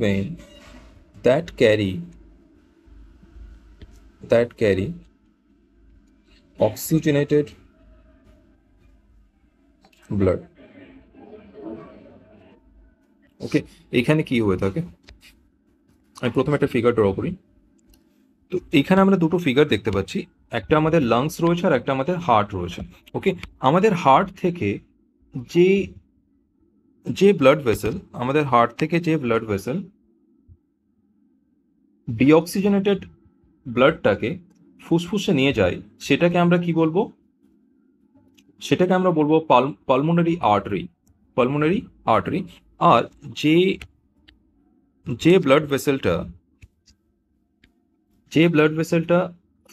vein that carry oxygenated blood. ওকে, এখানে কি হয়ে থাকে? আমি প্রথমে একটা ফিগার ড্র করি। তো এখানে আমরা দুটো ফিগার দেখতে পাচ্ছি, একটা আমাদের লাংস রয়েছে আর একটা আমাদের হার্ট রয়েছে। ওকে, আমাদের হার্ট থেকে যে ব্লাড ভেসেল ডিঅক্সিজেনেটেড ব্লাডটাকে ফুসফুসে নিয়ে যায় সেটাকে আমরা কি বলবো? সেটাকে আমরা বলবো পালমোনারি আর্টারি। আর যে ব্লাড ভেসেলটা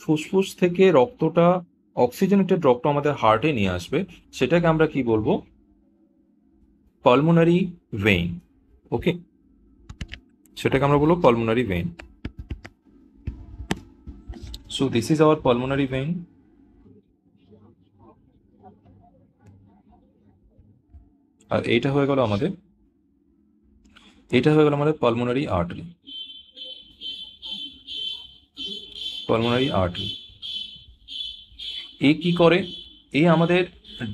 ফুসফুস থেকে রক্তটা অক্সিজেনেটেড রক্ত আমাদের হার্টে নিয়ে আসবে, সেটাকে আমরা কি বলবো? Pulmonary vein. ওকে, সেটাকে আমরা বলবো pulmonary vein. So this is our pulmonary vein. আর এটা হয়ে গেল আমাদের পালমোনারি আর্টারি। পালমোনারি আর্টারি এ কি করে? এ আমাদের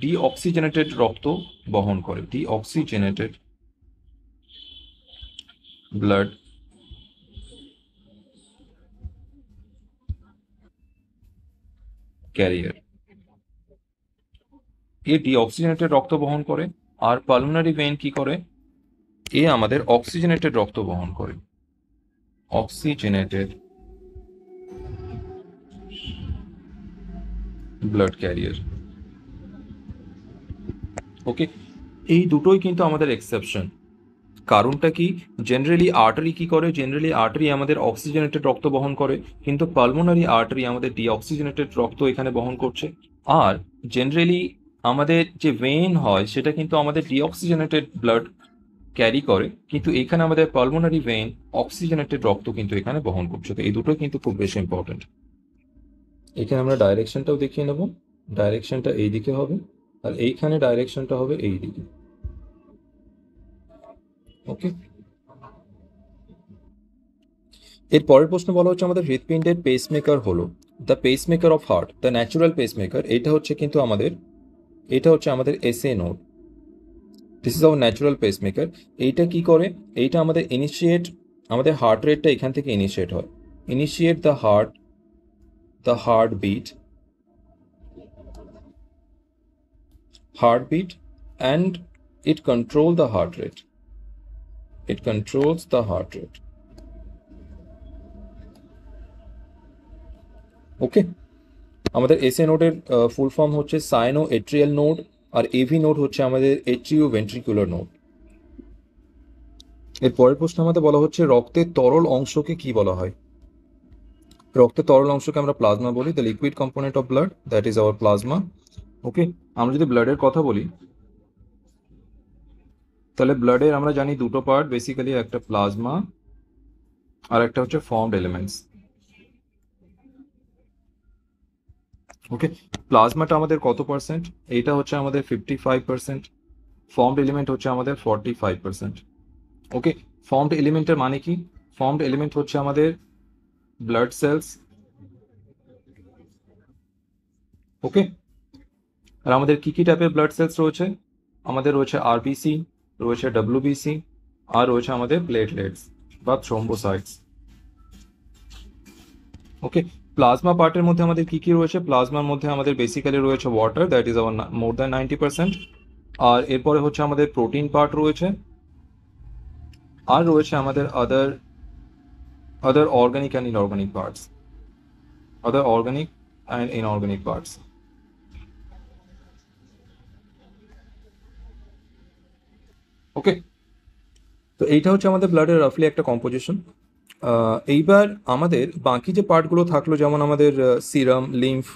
ডিঅক্সিজেনেটেড রক্ত বহন করে, ডিঅক্সিজেনেটেড ব্লাড ক্যারিয়ার। এ ডিঅক্সিজেনেটেড রক্ত বহন করে। আর পালমোনারি ভেইন কি করে? এ আমাদের অক্সিজেনেটেড রক্ত বহন করে, অক্সিজেনেটেড ব্লাড ক্যারিয়ার। ওকে, এই দুটোই কিন্তু আমাদের এক্সেপশন। কারণটা কি? জেনারেলি আর্টারি কি করে? জেনারেলি আর্টারি আমাদের অক্সিজেনেটেড রক্ত বহন করে, কিন্তু পালমোনারি আর্টারি আমাদের ডিঅক্সিজেনেটেড রক্ত এখানে বহন করছে। আর জেনারেলি আমাদের যে ভেইন হয় সেটা কিন্তু আমাদের ডিঅক্সিজেনেটেড ব্লাড ক্যারি করে, কিন্তু এখানে আমাদের পালমোনারি ভেইন অক্সিজেনেটেড রক্ত কিন্তু এখানে বহন করছে। তো এই দুটোই কিন্তু খুব বেশি ইম্পর্টেন্ট। এখানে আমরা ডাইরেকশনটাও দেখিয়ে নেব। ডাইরেকশনটা এই দিকে হবে, আর এইখানে ডাইরেকশনটা হবে এই দিকে। ওকে, এর পরের প্রশ্ন বলা হচ্ছে আমাদের হৃৎপিণ্ডের পেসমেকার হলো the pacemaker of heart, the natural pacemaker. এটা হচ্ছে কিন্তু আমাদের SA node. This is hour natural pacemaker. এইটা কি করে? এইটা আমাদের আমাদের হার্ট রেটটা এখান থেকে ইনিশিয়েট হয়। Initiate the heartbeat and it control the heart rate. It controls the heart rate. ওকে, আমাদের এসএ নোডের ফুল ফর্ম হচ্ছে সাইনো এট্রিয়াল নোড, আর এভি নোড হচ্ছে আমাদের এট্রিও ভেন্ট্রিকুলার নোড। এর পরের প্রশ্ন আমাদের বলা হচ্ছে রক্তের তরল অংশকে কি বলা হয়? রক্তের তরল অংশকে আমরা প্লাজমা বলি। The liquid component of blood, that is our plasma. Okay, আমরা যদি ব্লাডের কথা বলি তাহলে ব্লাডের আমরা জানি দুটো পার্ট বেসিক্যালি, একটা প্লাজমা আর একটা হচ্ছে ফর্মড এলিমেন্টস। ওকে, প্লাজমাটা আমাদের কত পার্সেন্ট? এইটা হচ্ছে আমাদের 55%। ফর্মড এলিমেন্ট হচ্ছে আমাদের 45%। ওকে, ফর্মড এলিমেন্টের মানে কি? ফর্মড এলিমেন্ট হচ্ছে আমাদের ব্লাড সেলস। ওকে, আর আমাদের কি কি টাইপের ব্লাড সেলস রয়েছে? আমাদের রয়েছে আরবিসি, রয়েছে ডব্লিউবিসি, আর রয়েছে আমাদের প্লেটলেটস বা থ্রোম্বোসাইটস। ওকে, প্লাজমা পার্টের মধ্যে আমাদের কি কি রয়েছে? প্লাজমার মধ্যে আমাদের বেসিক্যালি রয়েছে water, that is hour more than 90%। আর এরপরে হচ্ছে আমাদের প্রোটিন পার্ট রয়েছে, আর রয়েছে আমাদের other organic and inorganic parts. Other organic and inorganic parts. ওকে, তো এইটা হচ্ছে আমাদের ব্লাডের রাফলি একটা কম্পোজিশন। এইবার আমাদের বাকি যে পার্টগুলো থাকলো, যেমন আমাদের সিরাম, লিম্ফ,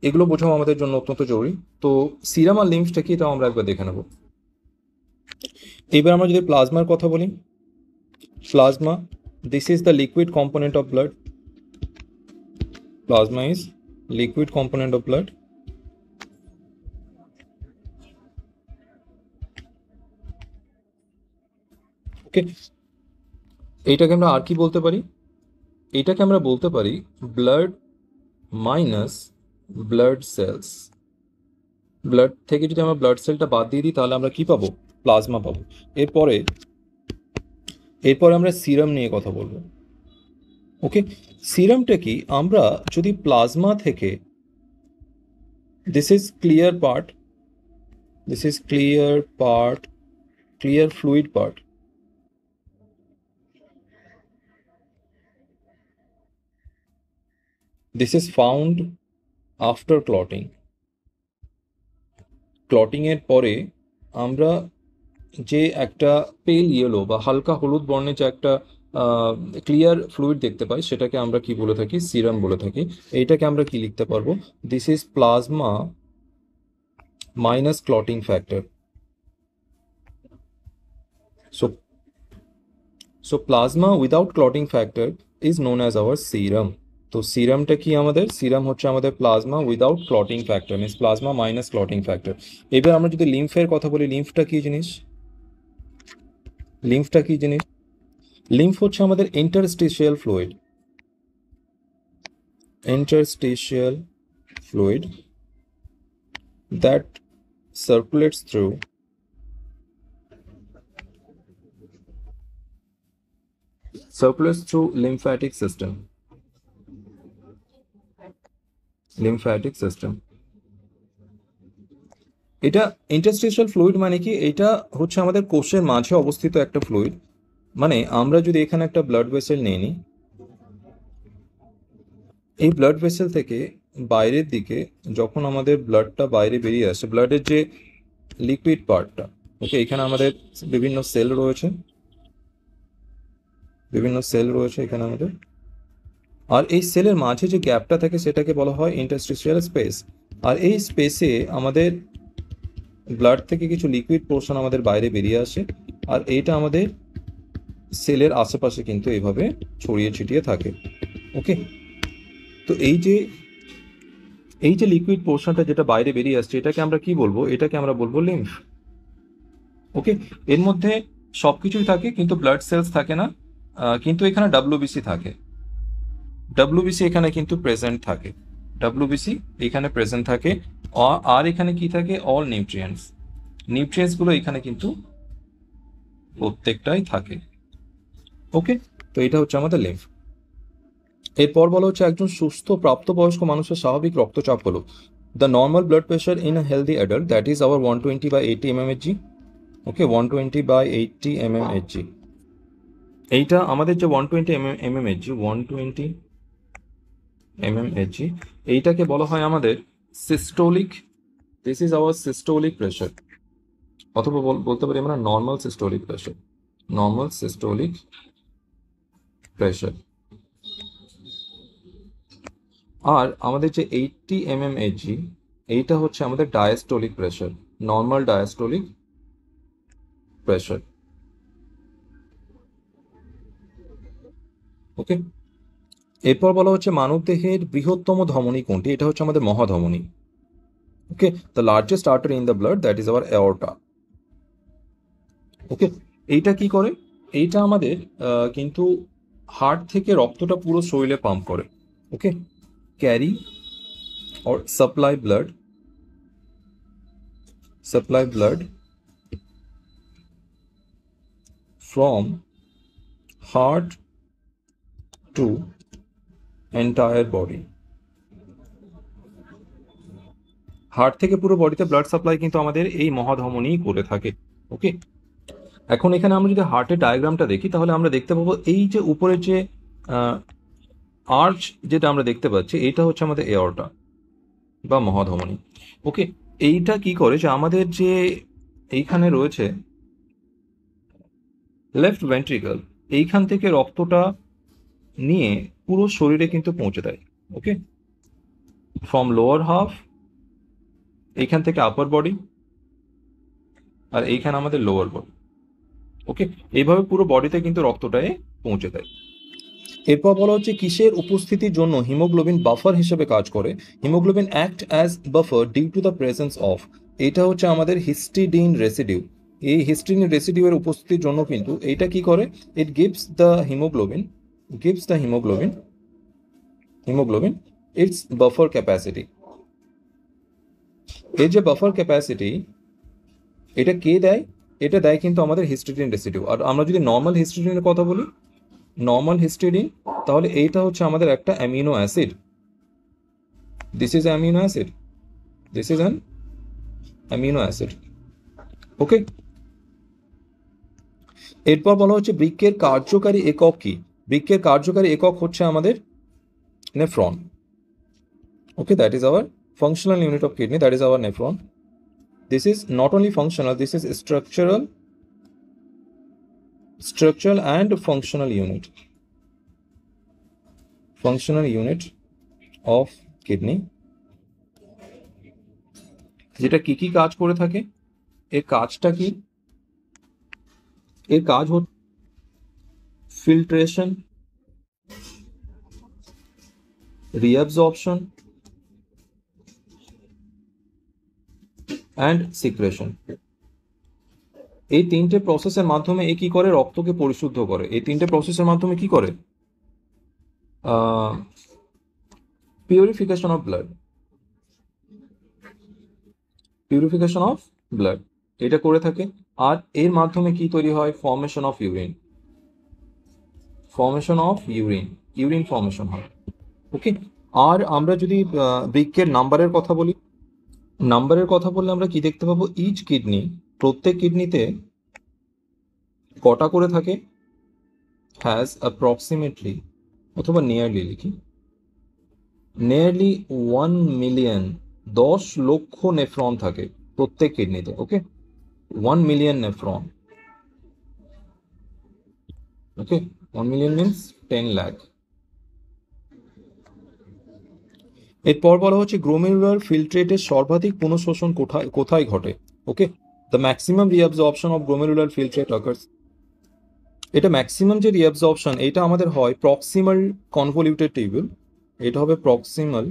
এগুলো বোঝাও আমাদের জন্য অত্যন্ত জরুরি। তো সিরাম আর লিম্ফটা কি, এটাও আমরা একবার দেখে নেব। এবার আমরা যদি প্লাজমার কথা বলি, plasma, this is the liquid component of blood. Plasma is liquid component of blood. ওকে, এইটাকে আমরা আর কি বলতে পারি? এইটাকে আমরা বলতে পারি blood minus blood cells. Blood থেকে যদি আমরা ব্লাড সেলটা বাদ দিয়ে দিই তাহলে আমরা কি পাবো? প্লাজমা পাবো। এরপরে আমরা সিরাম নিয়ে কথা বলবো। ওকে, সিরামটা কি? আমরা যদি প্লাজমা থেকে, this is clear fluid part. This is found after clotting. Clotting এর পরে আমরা যে একটা পেল ইয়েলো বা হালকা হলুদ বর্ণের যে একটা ক্লিয়ার ফ্লুইড দেখতে পাই সেটাকে আমরা কি বলে থাকি, সিরাম বলে থাকি। এইটাকে আমরা কি লিখতে পারবো, this is plasma minus clotting factor. So plasma without clotting factor is known as hour serum. তো সিরামটা কি আমাদের, সিরাম হচ্ছে আমাদের plasma without clotting factor, means plasma minus clotting factor. এবার আমরা যদি লিম্ফের কথা বলি, লিম্ফটা কি জিনিস, লিম্ফটা কি জিনিস, লিম্ফ হচ্ছে আমাদের interstitial fluid, interstitial fluid that circulates through lymphatic system, lymphatic system। এটা ইন্টারস্টিশিয়াল ফ্লুইড মানে কি, এটা হচ্ছে আমাদের কোষের মাঝে অবস্থিত একটা ফ্লুইড। মানে আমরা যদি এখানে একটা ব্লাড ভেসেল নিয়ে নিই, এই ব্লাড ভেসেল থেকে বাইরের দিকে যখন আমাদের ব্লাডটা বাইরে বেরিয়ে আসে, ব্লাডের যে লিকুইড পার্টটা, ওকে, এখানে আমাদের বিভিন্ন সেল রয়েছে, বিভিন্ন সেল রয়েছে এখানে আমাদের, আর এই সেলের মাঝে যে গ্যাপটা থাকে সেটাকে বলা হয় ইন্টারস্টিশিয়াল স্পেস। আর এই স্পেসে আমাদের ব্লাড থেকে কিছু লিকুইড পোর্শন আমাদের বাইরে বেরিয়ে আসে, আর এইটা আমাদের সেলের আশেপাশে কিন্তু এইভাবে ছড়িয়ে ছিটিয়ে থাকে, ওকে। তো এই যে লিকুইড পোর্শনটা যেটা বাইরে বেরিয়ে আসছে, এটাকে আমরা কি বলবো, এটাকে আমরা বলবো লিম্ফ, ওকে। এর মধ্যে সবকিছুই থাকে কিন্তু ব্লাড সেলস থাকে না, কিন্তু এখানে ডাব্লিউবিসি থাকে, ডাব্লিউবিসি এখানে কিন্তু প্রেজেন্ট থাকে, ডাব্লিউবিসি এখানে প্রেজেন্ট থাকে। আর এখানে কি থাকে, অল নিউট্রিয়েন্টস, নিউট্রিয়েন্টসগুলো এখানে কিন্তু প্রত্যেকটাই থাকে, ওকে। তো এটা হচ্ছে আমাদের লিম্ফ। এরপর বলা হচ্ছে একজন সুস্থ প্রাপ্তবয়স্ক মানুষের স্বাভাবিক রক্তচাপ হলো the normal blood pressure in a healthy adult, that is hour 120/80 mmHg, okay, 120/80 mmHg। এইটা আমাদের যে 120 mmHg, 120 mmHg, এইটাকে বলা হয় আমাদের systolic, this is our systolic pressure, অথবা বলতে পারি আমরা normal systolic pressure, normal systolic pressure. আর আমাদের যে 80 mmHg, এইটা হচ্ছে আমাদের diastolic pressure, normal diastolic pressure, okay. এরপর বলা হচ্ছে মানবদেহের বৃহত্তম ধমনী কোনটি, এটা হচ্ছে আমাদের মহাধমনী, okay. The largest artery in the blood, that is our aorta, okay. এইটা কি করে, এইটা আমাদের কিন্তু হার্ট থেকে রক্তটা পুরো শরীরে পাম্প করে, okay, carry or supply blood from heart to entire body, heart থেকে পুরো বডিতে ব্লাড সাপ্লাই কিন্তু আমাদের এই মহাধমনী করে থাকে, ওকে। এখন এখানে আমরা যদি হার্টের ডায়াগ্রামটা দেখি তাহলে আমরা দেখতে পাবো এই যে উপরের যে আর্চ যেটা আমরা দেখতে পাচ্ছি, এইটা হচ্ছে আমাদের এঅর্টা বা মহাধমনী, ওকে। এইটা কি করে যে আমাদের যে এইখানে রয়েছে লেফট ভেন্ট্রিকল, এইখান থেকে রক্তটা নিয়ে পুরো শরীরে কিন্তু পৌঁছে দেয়, ওকে, ফ্রম লোয়ার হাফ, এইখান থেকে আপার বডি, আর এইখানে আমাদের লোয়ার বডি, ওকে। এইভাবে পুরো বডিতে কিন্তু রক্তটায় পৌঁছে দেয়। এরপর বলা হচ্ছে কিসের উপস্থিতির জন্য হিমোগ্লোবিন বাফার হিসেবে কাজ করে, haemoglobin act as buffer due to the presence of, এটা হচ্ছে আমাদের হিস্টিডিন রেসিডিউ। এই হিস্টিডিন রেসিডিউ এর উপস্থিতির জন্য কিন্তু এইটা কি করে, it gives the haemoglobin its buffer capacity. এর যে বাফার ক্যাপাসিটি, এটা কে দেয়, এটা দেয় কিন্তু আমাদের হিস্টিডিন রেসিডিউ। আর আমরা যদি নর্মাল হিস্টিডিনের কথা বলি, নর্মাল হিস্টিডিন, তাহলে এইটা হচ্ছে আমাদের একটা amino acid, this is amino acid, this is an amino acid, okay. এরপর বলা হচ্ছে বৃক্কের কার্যকারী একক কি, বৃক্কের কার্যকারী একক হচ্ছে আমাদের nephron, okay, that is hour functional unit of kidney, that is our nephron. This is not only functional, this is structural structural and functional unit of kidney, যেটা কি কি কাজ করে থাকে। এর কাজটা কি? এর কাজ হচ্ছে ফিল্ট্রেশন, রিঅ্যাবজর্পশন অ্যান্ড সিক্রেশন। এই তিনটে প্রসেসের মাধ্যমে এ কি করে? রক্তকে পরিশুদ্ধ করে। এই তিনটে প্রসেসের মাধ্যমে কি করে? Purification of blood, purification of blood এটা করে থাকে। আর এর মাধ্যমে কি তৈরি হয়? Formation of urine, urine formation হয়। ওকে, আর আমরা যদি বৃক্কের নাম্বারের কথা বলি, নাম্বারের কথা বললে আমরা কি দেখতে পাবো? ইচ কিডনি, প্রত্যেক কিডনিতে কটা করে থাকে? হ্যাজ অ্যাপ্রক্সিমেটলি, অথবা নিয়ারলি লিখি, নিয়ারলি 1 মিলিয়ন, 10 লক্ষ নেফ্রন থাকে প্রত্যেক কিডনিতে। Okay, 1 million nephron. Okay, 1 million means 10 lakh. এরপর বলা হচ্ছে গ্লোমেরুলার ফিল্ট্রেটের সর্বাধিক পুনঃশোষণ কোথায় ঘটে? Okay, the maximum reabsorption of glomerular filtrate occurs. এটা ম্যাক্সিমাম যে রিঅ্যাবজর্পশন এটা আমাদের হয় প্রক্সিমাল কনভলিউটেড টিউবিউল। এটা হবে প্রক্সিমাল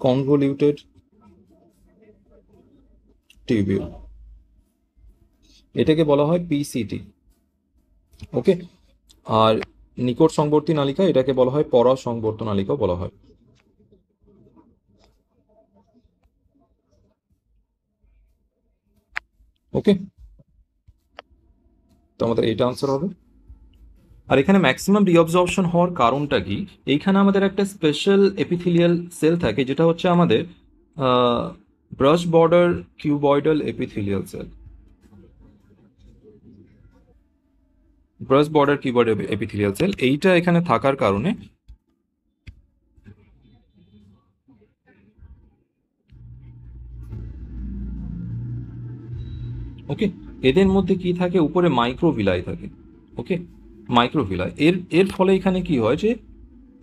কনভলিউটেড টিউবিউল, এটাকে বলা হয় পিসিটি। ওকে, আর নিকট সংবর্তী নালিকা এটাকে বলা হয় পরা সংবর্ত নালিকা বলা হয়। ওকে, তো আমাদের এইটা আনসার হবে। আর এখানে ম্যাক্সিমাম রিঅবজর্পশন হওয়ার কারণটা কি? এইখানে আমাদের একটা স্পেশাল এপিথেলিয়াল সেল থাকে, যেটা হচ্ছে আমাদের brush border cuboidal epithelial cell, brush border cuboid epithelial cell. এইটা এখানে থাকার কারণে ওকে, এদের মধ্যে কি থাকে? উপরে মাইক্রোভিলাই থাকে। ওকে, মাইক্রোভিলাই, এর ফলে এখানে কি হয় যে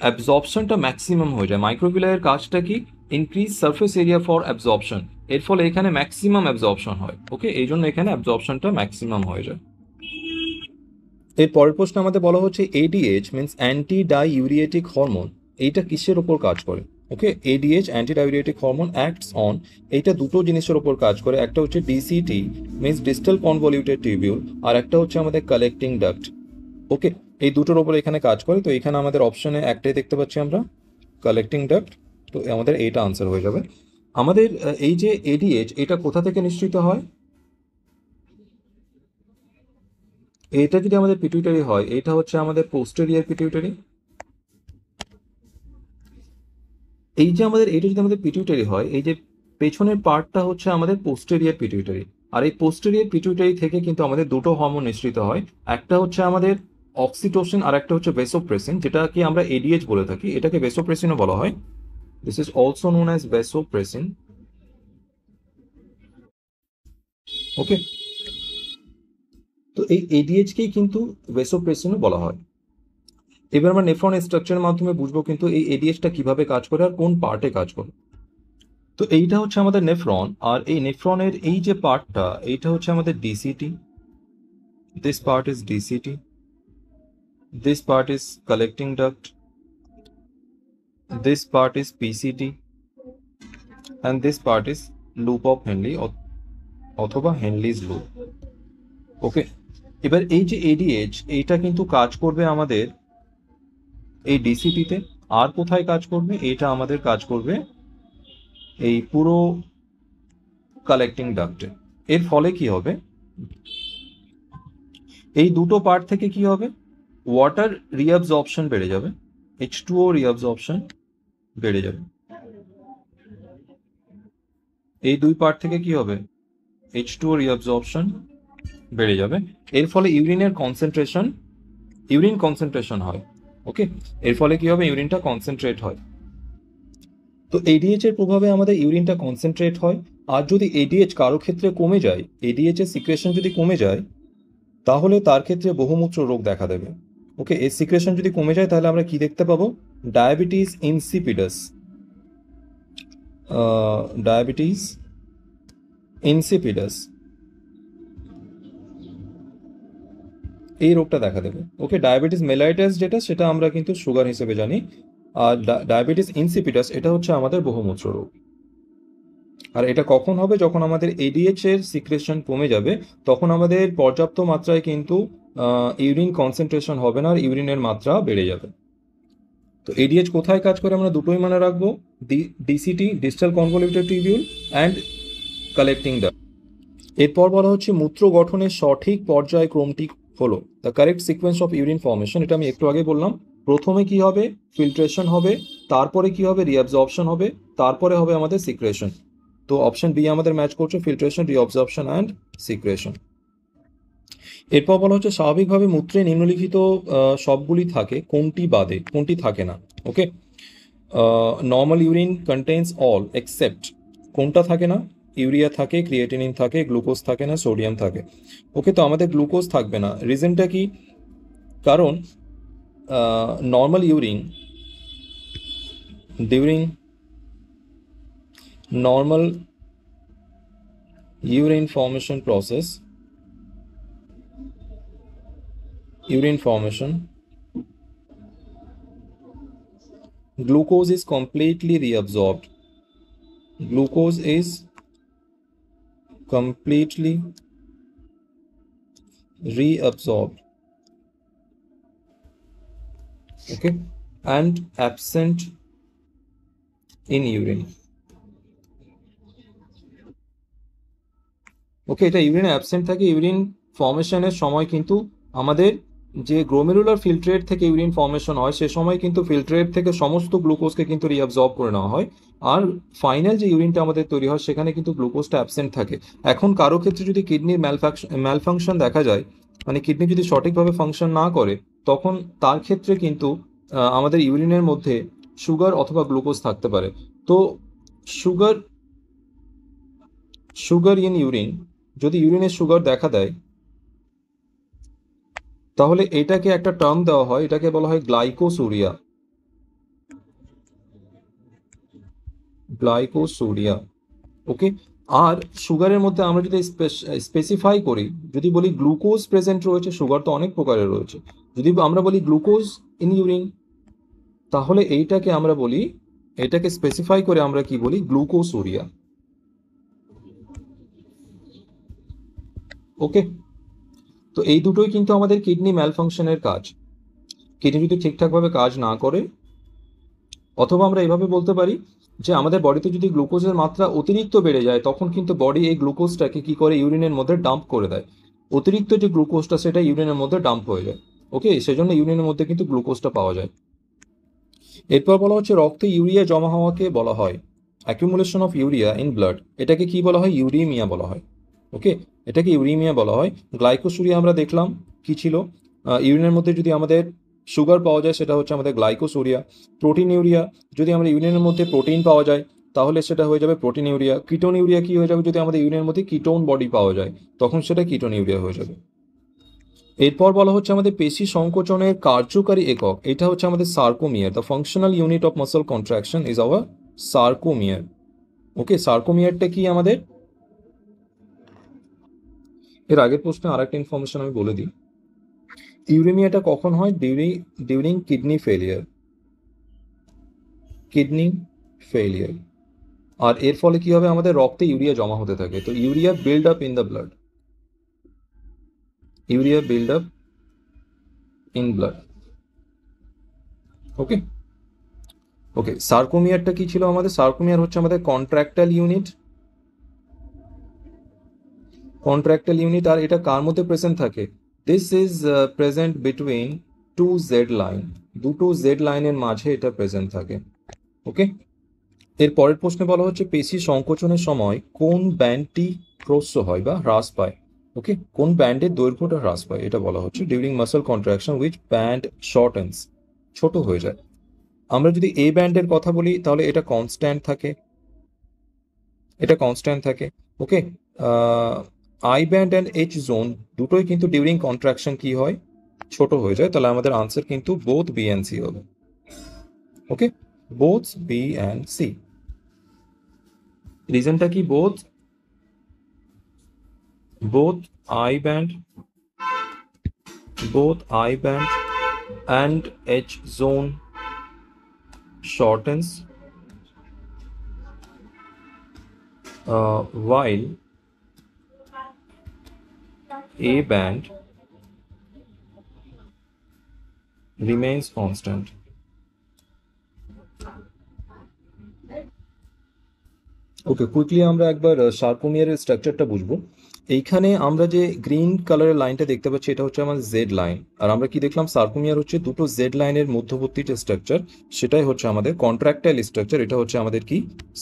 অ্যাবজর্পশনটা ম্যাক্সিমাম হয়ে যায়। মাইক্রোভিলাইয়ের কাজটা কি? Increase surface area for absorption. এর ফলে এখানে ম্যাক্সিমাম অ্যাবজর্পশন হয়। ওকে, এই জন্য এখানে অ্যাবজর্পশনটা ম্যাক্সিমাম হয়ে যায়। এর পরের প্রশ্ন আমাদের বলা হচ্ছে ADH means anti diuretic hormone, এইটা কিসের ওপর কাজ করে? Okay, ADH anti diuretic hormone acts on, এইটা দুটো জিনিসের ওপর কাজ করে। একটা হচ্ছে DCT means distal convoluted tubule, আর একটা হচ্ছে আমাদের কালেক্টিং ডাক্ট। ওকে, এই দুটোর ওপর এখানে কাজ করে। তো এখানে আমাদের অপশনে একটাই দেখতে পাচ্ছি আমরা, কালেক্টিং ডাক্ট। তো আমাদের এইটা আনসার হয়ে যাবে। আমাদের এই যে এডিএইচ এটা কোথা থেকে নিঃসৃত হয়? এটা যদি আমাদের পিটুইটারি হয়, এটা হচ্ছে আমাদের পোস্টেরিয়ার পিটুইটারি। এই যে আমাদের এটা যদি আমাদের পিটুইটারি হয়, এই যে পেছনের পার্টটা হচ্ছে আমাদের পোস্টেরিয়ার পিটুইটারি। আর এই পোস্টেরিয়ার পিটুইটারি থেকে কিন্তু আমাদের দুটো হরমোন নিঃসৃত হয়, একটা হচ্ছে আমাদের অক্সিটোসিন আর একটা হচ্ছে ভেসোপ্রেসিন, যেটাকে আমরা এডিএইচ বলে থাকি। এটাকে ভেসোপ্রেসিনও বলা হয়। This is also known as vasopressin. Okay, তো এই এডিএইচকেই কিন্তু ভেসোপ্রেসিনও বলা হয়। এবার আমরা নেফ্রন স্ট্রাকচারের মাধ্যমে বুঝবো কিন্তু এই এডিএইচটা কিভাবে কাজ করে আর কোন পার্টে কাজ করে। তো এইটা হচ্ছে আমাদের নেফ্রন, আর এই নেফ্রনের এই যে পার্টটা, এইটা হচ্ছে আমাদের DCT. This part is DCT, this part is collecting duct, this part is PCT, and this part is loop of Henle অথবা হেনলিজ লুপ। ওকে, এবার এই যে এডিএইচ এইটা কিন্তু কাজ করবে আমাদের এই ডিসিটিতে। আর কোথায় কাজ করবে? এটা আমাদের কাজ করবে এই পুরো কালেক্টিং ডাক্টে। এর ফলে কি হবে? এই দুটো পার্ট থেকে কি হবে? ওয়াটার রিঅ্যাবজর্পশন বেড়ে যাবে, H2O রিঅ্যাবজর্পশন বেড়ে যাবে। এই দুই পার্ট থেকে কি হবে? H2O রিঅ্যাবজর্পশন বেড়ে যাবে। এর ফলে ইউরিন কনসেন্ট্রেশন হয়। ওকে, এর ফলে কি হবে? ইউরিনটা কনসেন্ট্রেট হয়। তো এডিএইচ এর প্রভাবে আমাদের ইউরিনটা কনসেন্ট্রেট হয়। আর যদি এডিএইচ কারো ক্ষেত্রে কমে যায়, এডিএইচ এর সিক্রেশন যদি কমে যায়, তাহলে তার ক্ষেত্রে বহুমূত্র রোগ দেখা দেবে। ওকে, এই সিক্রেশন যদি কমে যায় তাহলে আমরা কি দেখতে পাবো? ডায়াবেটিস ইনসিপিডাস, ডায়াবেটিস ইনসিপিডাস এই রোগটা দেখা দেবে। ওকে, ডায়াবেটিস মেলাইটাস যেটা, সেটা আমরা কিন্তু সুগার হিসেবে জানি, আর ডায়াবেটিস ইনসিপিডাস এটা হচ্ছে আমাদের বহুমূত্র রোগ। আর এটা কখন হবে? যখন আমাদের এডিএইচ এর সিক্রেশন কমে যাবে, তখন আমাদের পর্যাপ্ত মাত্রায় কিন্তু ইউরিন কনসেন্ট্রেশন হবে না, আর ইউরিনের মাত্রা বেড়ে যাবে। তো এডিএইচ কোথায় কাজ করে আমরা দুটোই মনে রাখবো, DCT, distal convoluted tubule, and collecting the. এরপর বলা হচ্ছে মূত্র গঠনের সঠিক পর্যায়ক্রমটি হলো the correct sequence of urine formation. এটা আমি একটু আগে বললাম। প্রথমে কি হবে? ফিল্ট্রেশন হবে, তারপরে কি হবে? রিঅ্যাবজর্পশন হবে, তারপরে হবে আমাদের সিক্রেশন। তো অপশন বি আমাদের ম্যাচ করছে, ফিল্ট্রেশন, রিঅবজর্পশন অ্যান্ড সিক্রেশন। এরপর বলা হচ্ছে স্বাভাবিকভাবে মূত্রে নিম্নলিখিত সবগুলি থাকে, কোনটি বাদে, কোনটি থাকে না? Okay, normal urine contains all except, কোনটা থাকে না? ইউরিয়া থাকে, ক্রিয়েটিনিন থাকে, গ্লুকোজ থাকে না, সোডিয়াম থাকে। ওকে, তো আমাদের গ্লুকোজ থাকবে না, রিজনটা কি? কারণ normal urine, during normal urine formation process, urine formation, glucose is completely reabsorbed. Glucose is completely reabsorbed. Okay, and absent in urine. ওকে, এটা ইউরিনে অ্যাবসেন্ট থাকে। ইউরিন ফর্মেশনের সময় কিন্তু আমাদের যে গ্লোমেরুলার ফিল্ট্রেট থেকে ইউরিন ফর্মেশন হয়, সে সময় কিন্তু ফিল্ট্রেট থেকে সমস্ত গ্লুকোজকে কিন্তু রিঅ্যাবজর্ব করে নেওয়া হয়, আর ফাইনাল যে ইউরিনটা আমাদের তৈরি হয় সেখানে কিন্তু গ্লুকোজটা অ্যাবসেন্ট থাকে। এখন কারো ক্ষেত্রে যদি কিডনির ম্যালফাংশন দেখা যায়, মানে কিডনি যদি সঠিকভাবে ফাংশন না করে, তখন তার ক্ষেত্রে কিন্তু আমাদের ইউরিনের মধ্যে সুগার অথবা গ্লুকোজ থাকতে পারে। তো সুগার সুগার ইন ইউরিন, যদি ইউরিনের সুগার দেখা দেয়, তাহলে এটাকে একটা টার্ম দেওয়া হয়, এটাকে বলা হয় গ্লাইকোসুরিয়া। গ্লাইকোসুরিয়া। ওকে, আর সুগারের মধ্যে আমরা যদি স্পেসিফাই করি, যদি বলি গ্লুকোজ প্রেজেন্ট রয়েছে, সুগার তো অনেক প্রকারের রয়েছে, যদি আমরা বলি গ্লুকোজ ইন ইউরিন, তাহলে এইটাকে আমরা বলি, এটাকে স্পেসিফাই করে আমরা কি বলি? গ্লুকোসুরিয়া। ওকে, তো এই দুটোই কিন্তু আমাদের কিডনি ম্যালফাংশনের কাজ। কিডনি যদি ঠিকঠাকভাবে কাজ না করে, অথবা আমরা এভাবে বলতে পারি যে আমাদের বডিতে যদি গ্লুকোজের মাত্রা অতিরিক্ত বেড়ে যায়, তখন কিন্তু বডি এই গ্লুকোজটাকে কি করে? ইউরিনের মধ্যে ডাম্প করে দেয়। অতিরিক্ত যে গ্লুকোজটা সেটা ইউরিনের মধ্যে ডাম্প হয়ে যায়। ওকে, সেজন্য ইউরিনের মধ্যে কিন্তু গ্লুকোজটা পাওয়া যায়। এরপর বলা হচ্ছে রক্তে ইউরিয়া জমা হওয়াকে বলা হয় accumulation of urea in blood. এটাকে কি বলা হয়? ইউরিমিয়া বলা হয়। ওকে, এটাকে ইউরিমিয়া বলা হয়। গ্লাইকোসুরিয়া আমরা দেখলাম কি ছিল, ইউরিনের মধ্যে যদি আমাদের সুগার পাওয়া যায় সেটা হচ্ছে আমাদের গ্লাইকোসুরিয়া। প্রোটিন ইউরিয়া, যদি আমরা ইউরিনের মধ্যে প্রোটিন পাওয়া যায় তাহলে সেটা হয়ে যাবে প্রোটিন ইউরিয়া। কিটোন ইউরিয়া কি হয়ে যাবে? যদি আমাদের ইউরিনের মধ্যে কিটোন বডি পাওয়া যায় তখন সেটা কিটোন ইউরিয়া হয়ে যাবে। এরপর বলা হচ্ছে আমাদের পেশি সংকোচনের কার্যকারী একক, এটা হচ্ছে আমাদের sarcomere. The functional unit of muscle contraction is our sarcomere. Okay, সার্কোমিয়ারটা কি আমাদের? এর আগের প্রশ্নে আরেকটা ইনফরমেশন আমি বলে দিই, ইউরেমিয়াটা কখন হয়? During kidney failure. Kidney failure. আর এর ফলে কি হবে? আমাদের রক্তে ইউরিয়া জমা হতে থাকে, তো urea build up in the blood. Urea build up in blood. Okay, okay, সার্কোমিয়ারটা কি ছিল আমাদের? সার্কোমিয়ার হচ্ছে আমাদের কন্ট্রাক্টাইল ইউনিট। কন্ট্রাক্টাইল ইউনিট, আর এটা কার মধ্যে প্রেজেন্ট থাকে? This is present between two Z line. দুটো জেড লাইনের মাঝে এটা প্রেজেন্ট থাকে। ওকে, এর পরের প্রশ্নে বলা হচ্ছে পেশি সংকোচনের সময় কোন ব্যান্ডটি হ্রস্ব হয় বা হ্রাস পায়? ওকে, কোন ব্যান্ডের দৈর্ঘ্যটা হ্রাস পায় এটা বলা হচ্ছে। During muscle contraction which band shortens, ছোট হয়ে যায়। আমরা যদি এ ব্যান্ডের কথা বলি তাহলে এটা কনস্ট্যান্ট থাকে, এটা কনস্ট্যান্ট থাকে। Okay, I band and H zone দুটোই কিন্তু ডিউরিং কন্ট্রাকশন কি হয়, ছোট হয়ে যায়। তাহলে আমাদের আনসার কিন্তু বোথ বি অ্যান্ড সি হবে। ওকে, বোথ বি অ্যান্ড সি। রিজনটা কি? both I band and H zone shortens while A band remains constant. Okay, quickly আমরা একবার শার্পোমিয়ারের স্ট্রাকচারটা বুঝবো। এইখানে আমরা যে গ্রিন কালারের লাইনটা দেখতে পাচ্ছি এটা হচ্ছে আমাদের জেড লাইন, আর আমরা কি দেখলাম সার্কোমিয়ার হচ্ছে দুটো জেড লাইনের মধ্যবর্তী যে স্ট্রাকচার সেটাই হচ্ছে আমাদের কন্ট্রাক্টাইল স্ট্রাকচার, এটা হচ্ছে আমাদের কি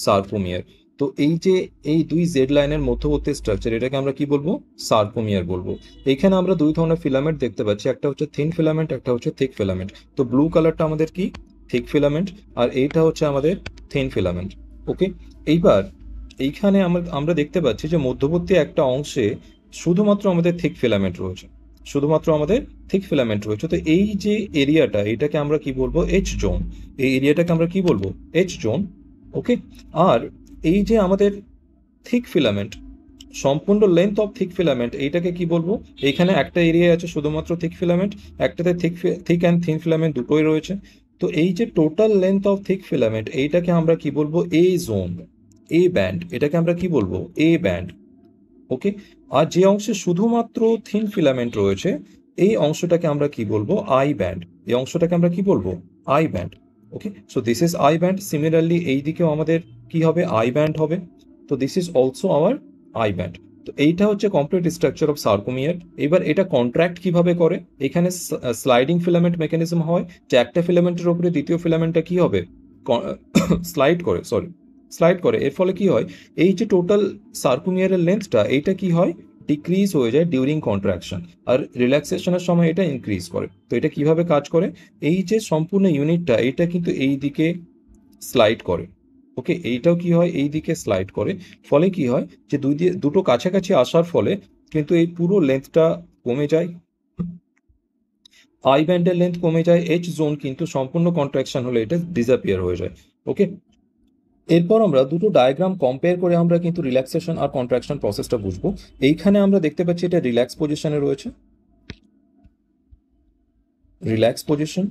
সার্কোমিয়ার। তো এই যে এই দুই জেড লাইনের মধ্যবর্তী স্ট্রাকচার এটাকে আমরা কি বলবো? সার্কোমিয়ার বলবো। এইখানে আমরা দুই ধরনের ফিলামেন্ট দেখতে পাচ্ছি, একটা হচ্ছে থিন ফিলামেন্ট, একটা হচ্ছে থিক ফিলামেন্ট। তো ব্লু কালারটা আমাদের কি? থিক ফিলামেন্ট, আর এইটা হচ্ছে আমাদের থিন ফিলামেন্ট। ওকে, এইবার এইখানে আমরা দেখতে পাচ্ছি যে মধ্যবর্তী একটা অংশে শুধুমাত্র আমাদের থিক ফিলামেন্ট রয়েছে, তো এই যে এরিয়াটা এটাকে আমরা কি বলবো? H zone. এই এরিয়াটাকে আমরা কি বলবো? H zone. ওকে, আর এই যে আমাদের থিক ফিলামেন্ট, সম্পূর্ণ লেন্থ অফ থিক ফিলামেন্ট এইটাকে কি বলবো? এখানে একটা এরিয়া আছে শুধুমাত্র থিক ফিলামেন্ট, একটাতে থিক অ্যান্ড থিন ফিলামেন্ট দুটোই রয়েছে। তো এই যে total length of thick filament এইটাকে আমরা কি বলবো? এ জোন, এ ব্যান্ড, এটাকে আমরা কি বলবো? A band. ওকে, আর যে অংশে শুধুমাত্র থিন ফিলামেন্ট রয়েছে এই অংশটাকে আমরা কি বলবো? I band. এই অংশটাকে আমরা কি বলবো? I band. Okay, so this is I band. Similarly এই দিকেও আমাদের কি হবে? আই ব্যান্ড হবে। তো this is also hour I band. তো এইটা হচ্ছে কমপ্লিট স্ট্রাকচার অফ সার্কোমিয়ার। এবার এটা কন্ট্রাক্ট কিভাবে করে? এখানে স্লাইডিং ফিলামেন্ট মেকানিজম হয়, যে একটা ফিলামেন্টের উপরে দ্বিতীয় ফিলামেন্টটা কি হবে? স্লাইড করে। এর ফলে কি হয়? এই যে টোটাল সার্কোমিয়ারের লেন্থটা এইটা কি হয়? ডিক্রিজ হয়ে যায় ডিউরিং কন্ট্রাকশন, আর রিল্যাক্সেশনের সময় এটা ইনক্রিজ করে। তো এটা কিভাবে কাজ করে? এই যে সম্পূর্ণ ইউনিটটা এটা কিন্তু এই দিকে স্লাইড করে। ওকে, এইটাও কি হয়? এই দিকে স্লাইড করে। ফলে কি হয়? যে দুটো কাছাকাছি আসার ফলে কিন্তু এই পুরো লেন্থটা কমে যায়, আই ব্যান্ডের লেন্থ কমে যায়, এইচ জোন কিন্তু সম্পূর্ণ কন্ট্রাকশন হলে এটা ডিসঅ্যাপিয়ার হয়ে যায়। ওকে, এরপর আমরা দুটো ডায়াগ্রাম কম্পেয়ার করে আমরা কিন্তু রিল্যাক্সেশন আর কন্ট্রাকশন প্রসেসটা বুঝবো। এইখানে আমরা দেখতে পাচ্ছি এটা রিল্যাক্স পজিশনে রয়েছে, রিল্যাক্স পজিশন,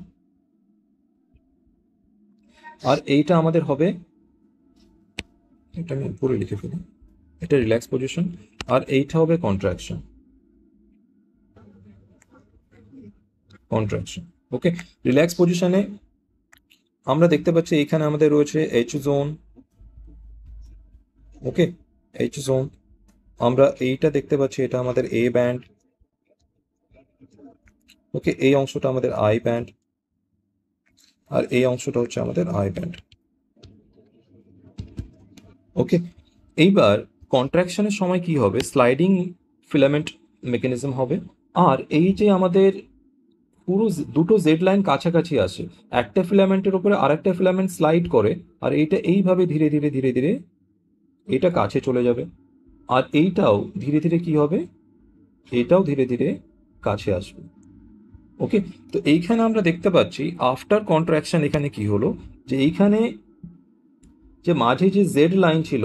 আর এইটা আমাদের হবে, এটা আমি উপরে লিখে ফেলি, এটা রিল্যাক্স পজিশন, আর এইটা হবে কন্ট্রাকশন। ওকে, রিল্যাক্স পজিশনে আমরা দেখতে পাচ্ছি এখানে আমাদের রয়েছে এইচ জোন। ওকে, এইচ জোন, আমরা এইটা দেখতে পাচ্ছি এটা আমাদের এ ব্যান্ড। ওকে, এই অংশটা আমাদের আই ব্যান্ড, আর এই অংশটা হচ্ছে আমাদের আই ব্যান্ড। ওকে, এইবার কন্ট্রাকশনের সময় কি হবে? স্লাইডিং ফিলামেন্ট মেকানিজম হবে, আর এই যে আমাদের পুরো দুটো জেড লাইন কাছাকাছি আসে, একটা ফিলামেন্টের উপরে আরেকটা ফিলামেন্ট স্লাইড করে, আর এইটা এইভাবে ধীরে ধীরে ধীরে ধীরে এটা কাছে চলে যাবে, আর এইটাও ধীরে ধীরে কি হবে? এটাও ধীরে ধীরে কাছে আসবে। ওকে, তো এইখানে আমরা দেখতে পাচ্ছি আফটার কন্ট্রাকশন এখানে কি হলো, যে এইখানে যে মাঝে যে জেড লাইন ছিল,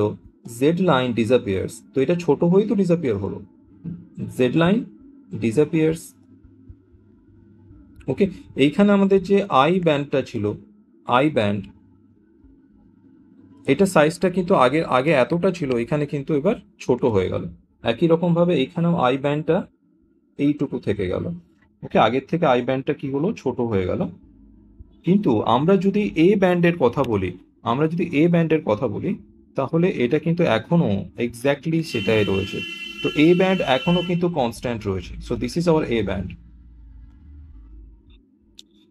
জেড লাইন ডিসঅ্যাপিয়ার্স। তো এটা ছোট হয়েই তো ডিসঅ্যাপিয়ার হলো, জেড লাইন ডিসঅ্যাপিয়ার্স। ওকে, এইখানে আমাদের যে আই ব্যান্ডটা ছিল, আই ব্যান্ড, এটা সাইজটা কিন্তু আগে আগে এতটা ছিল, এখানে কিন্তু এবার ছোট হয়ে গেল। একই রকম ভাবে এখানেও আই ব্যান্ডটা এইটুকু থেকে গেল। ওকে, আগের থেকে আই ব্যান্ডটা কি হলো? ছোট হয়ে গেল। কিন্তু আমরা যদি এ ব্যান্ডের কথা বলি, তাহলে এটা কিন্তু এখনো এক্স্যাক্টলি সেটাই রয়েছে। তো এ ব্যান্ড এখনো কিন্তু কনস্ট্যান্ট রয়েছে। So this is hour a band.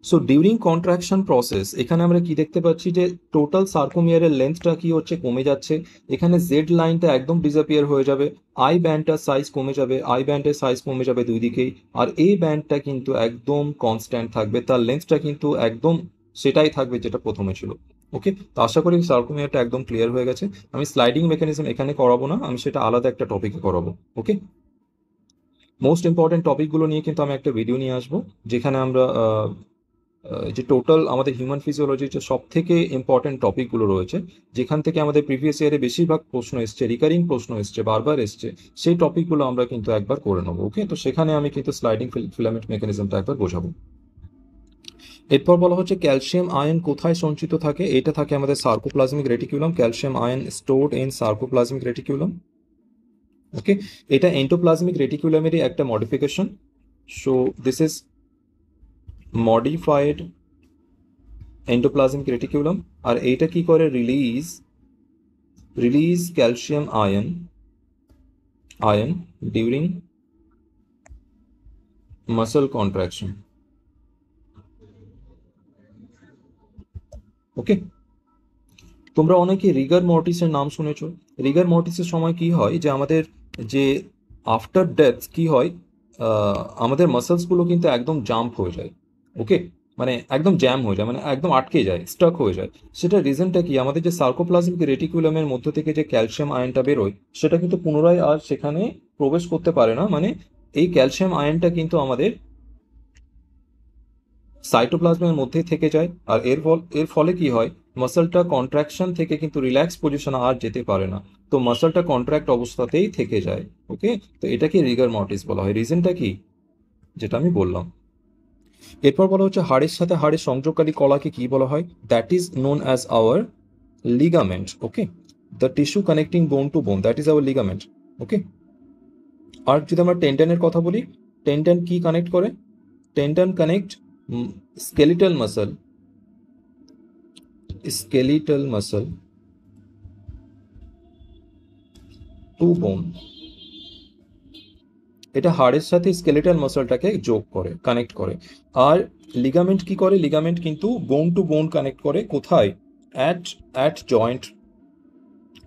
So during contraction process এখানে আমরা কি দেখতে পাচ্ছি? যে টোটাল সার্কোমিয়ারের লেন্থটা কি হচ্ছে? কমে যাচ্ছে। এখানে জেড লাইনটা একদম ডিসঅ্যাপিয়ার হয়ে যাবে, আই ব্যান্ডটার সাইজ কমে যাবে, আই ব্যান্ডের সাইজ কমে যাবে দুই দিকেই, আর এ ব্যান্ডটা কিন্তু একদম কনস্ট্যান্ট থাকবে, তার লেন্থটা কিন্তু একদম সেটাই থাকবে যেটা প্রথমে ছিল। ওকে, তো আশা করি সার্কোমিয়ারটা একদম ক্লিয়ার হয়ে গেছে। আমি স্লাইডিং মেকানিজম এখানে করাবো না, আমি সেটা আলাদা একটা টপিকে করাবো। ওকে, মোস্ট ইম্পর্টেন্ট টপিকগুলো নিয়ে কিন্তু আমি একটা ভিডিও নিয়ে আসবো, যেখানে আমরা যে টোটাল আমাদের হিউম্যান ফিজিওলজির যে সব থেকে ইম্পর্টেন্ট টপিকগুলো রয়েছে, যেখান থেকে আমাদের প্রিভিয়াস ইয়ারে বেশিরভাগ প্রশ্ন এসছে, রিকারিং প্রশ্ন এসছে, বারবার এসছে, সেই টপিকগুলো আমরা কিন্তু একবার করে নেবো। ওকে, তো সেখানে আমি কিন্তু স্লাইডিং ফিলামেন্ট মেকানিজমটা একবার বোঝাবো। এরপর বলা হচ্ছে ক্যালসিয়াম আয়ন কোথায় সঞ্চিত থাকে। এটা থাকে আমাদের sarcoplasmic reticulum. Calcium ion stored in sarcoplasmic reticulum. Okay, এটা এন্ডোপ্লাজমিক রেটিকুলামেরই একটা modification. So this is modified endoplasmic reticulum. আর এইটা কি করে, release calcium ion during muscle contraction. Okay, তোমরা অনেকে রিগার মর্টিসের নাম শুনেছো। রিগার মর্টিসের সময় কি হয়, যে আমাদের যে আফটার ডেথ কি হয়, আমাদের মাসলসগুলো কিন্তু একদম জাম্প হয়ে যায়। ওকে, মানে একদম জ্যাম হয়ে যায়, মানে একদম আটকে যায়, স্টাক হয়ে যায়। সেটা রিজনটা কি, আমাদের যে সার্কোপ্লাজমিক রেটিকুলামের মধ্য থেকে যে ক্যালসিয়াম আয়নটা বেরোয়, সেটা কিন্তু পুনরায় আর সেখানে প্রবেশ করতে পারে না। মানে এই ক্যালসিয়াম আয়নটা কিন্তু আমাদের সাইটোপ্লাজমের মধ্যেই থেকে যায়। আর এর ফলে কি হয়, মাসলটা কন্ট্রাকশন থেকে কিন্তু রিল্যাক্স পজিশনে আর যেতে পারে না, তো মাসলটা কন্ট্রাক্ট অবস্থাতেই থেকে যায়। ওকে, তো এটাকে রিগার মর্টিস বলা হয়। রিজনটা কি, যেটা আমি বললাম। এরপর বলা হচ্ছে হাড়ের সাথে হাড়ের সংযোগকারী কলাকে কি বলা হয়। That is known as hour ligament. Okay, the tissue connecting বোন টু বোন, দ্যাট ইজ আওয়ার লিগামেন্ট। ওকে, আর যদি আমরা টেন্ডনের কথা বলি, টেন্ডন কি কানেক্ট করে, tendon connect skeletal muscle to bone। এটা হাড়ের সাথে স্কেলেটাল মাসলটাকে যোগ করে, কানেক্ট করে। আর লিগামেন্ট কি করে, লিগামেন্ট কিন্তু বোন টু বোন কানেক্ট করে। কোথায়, অ্যাট জয়েন্ট।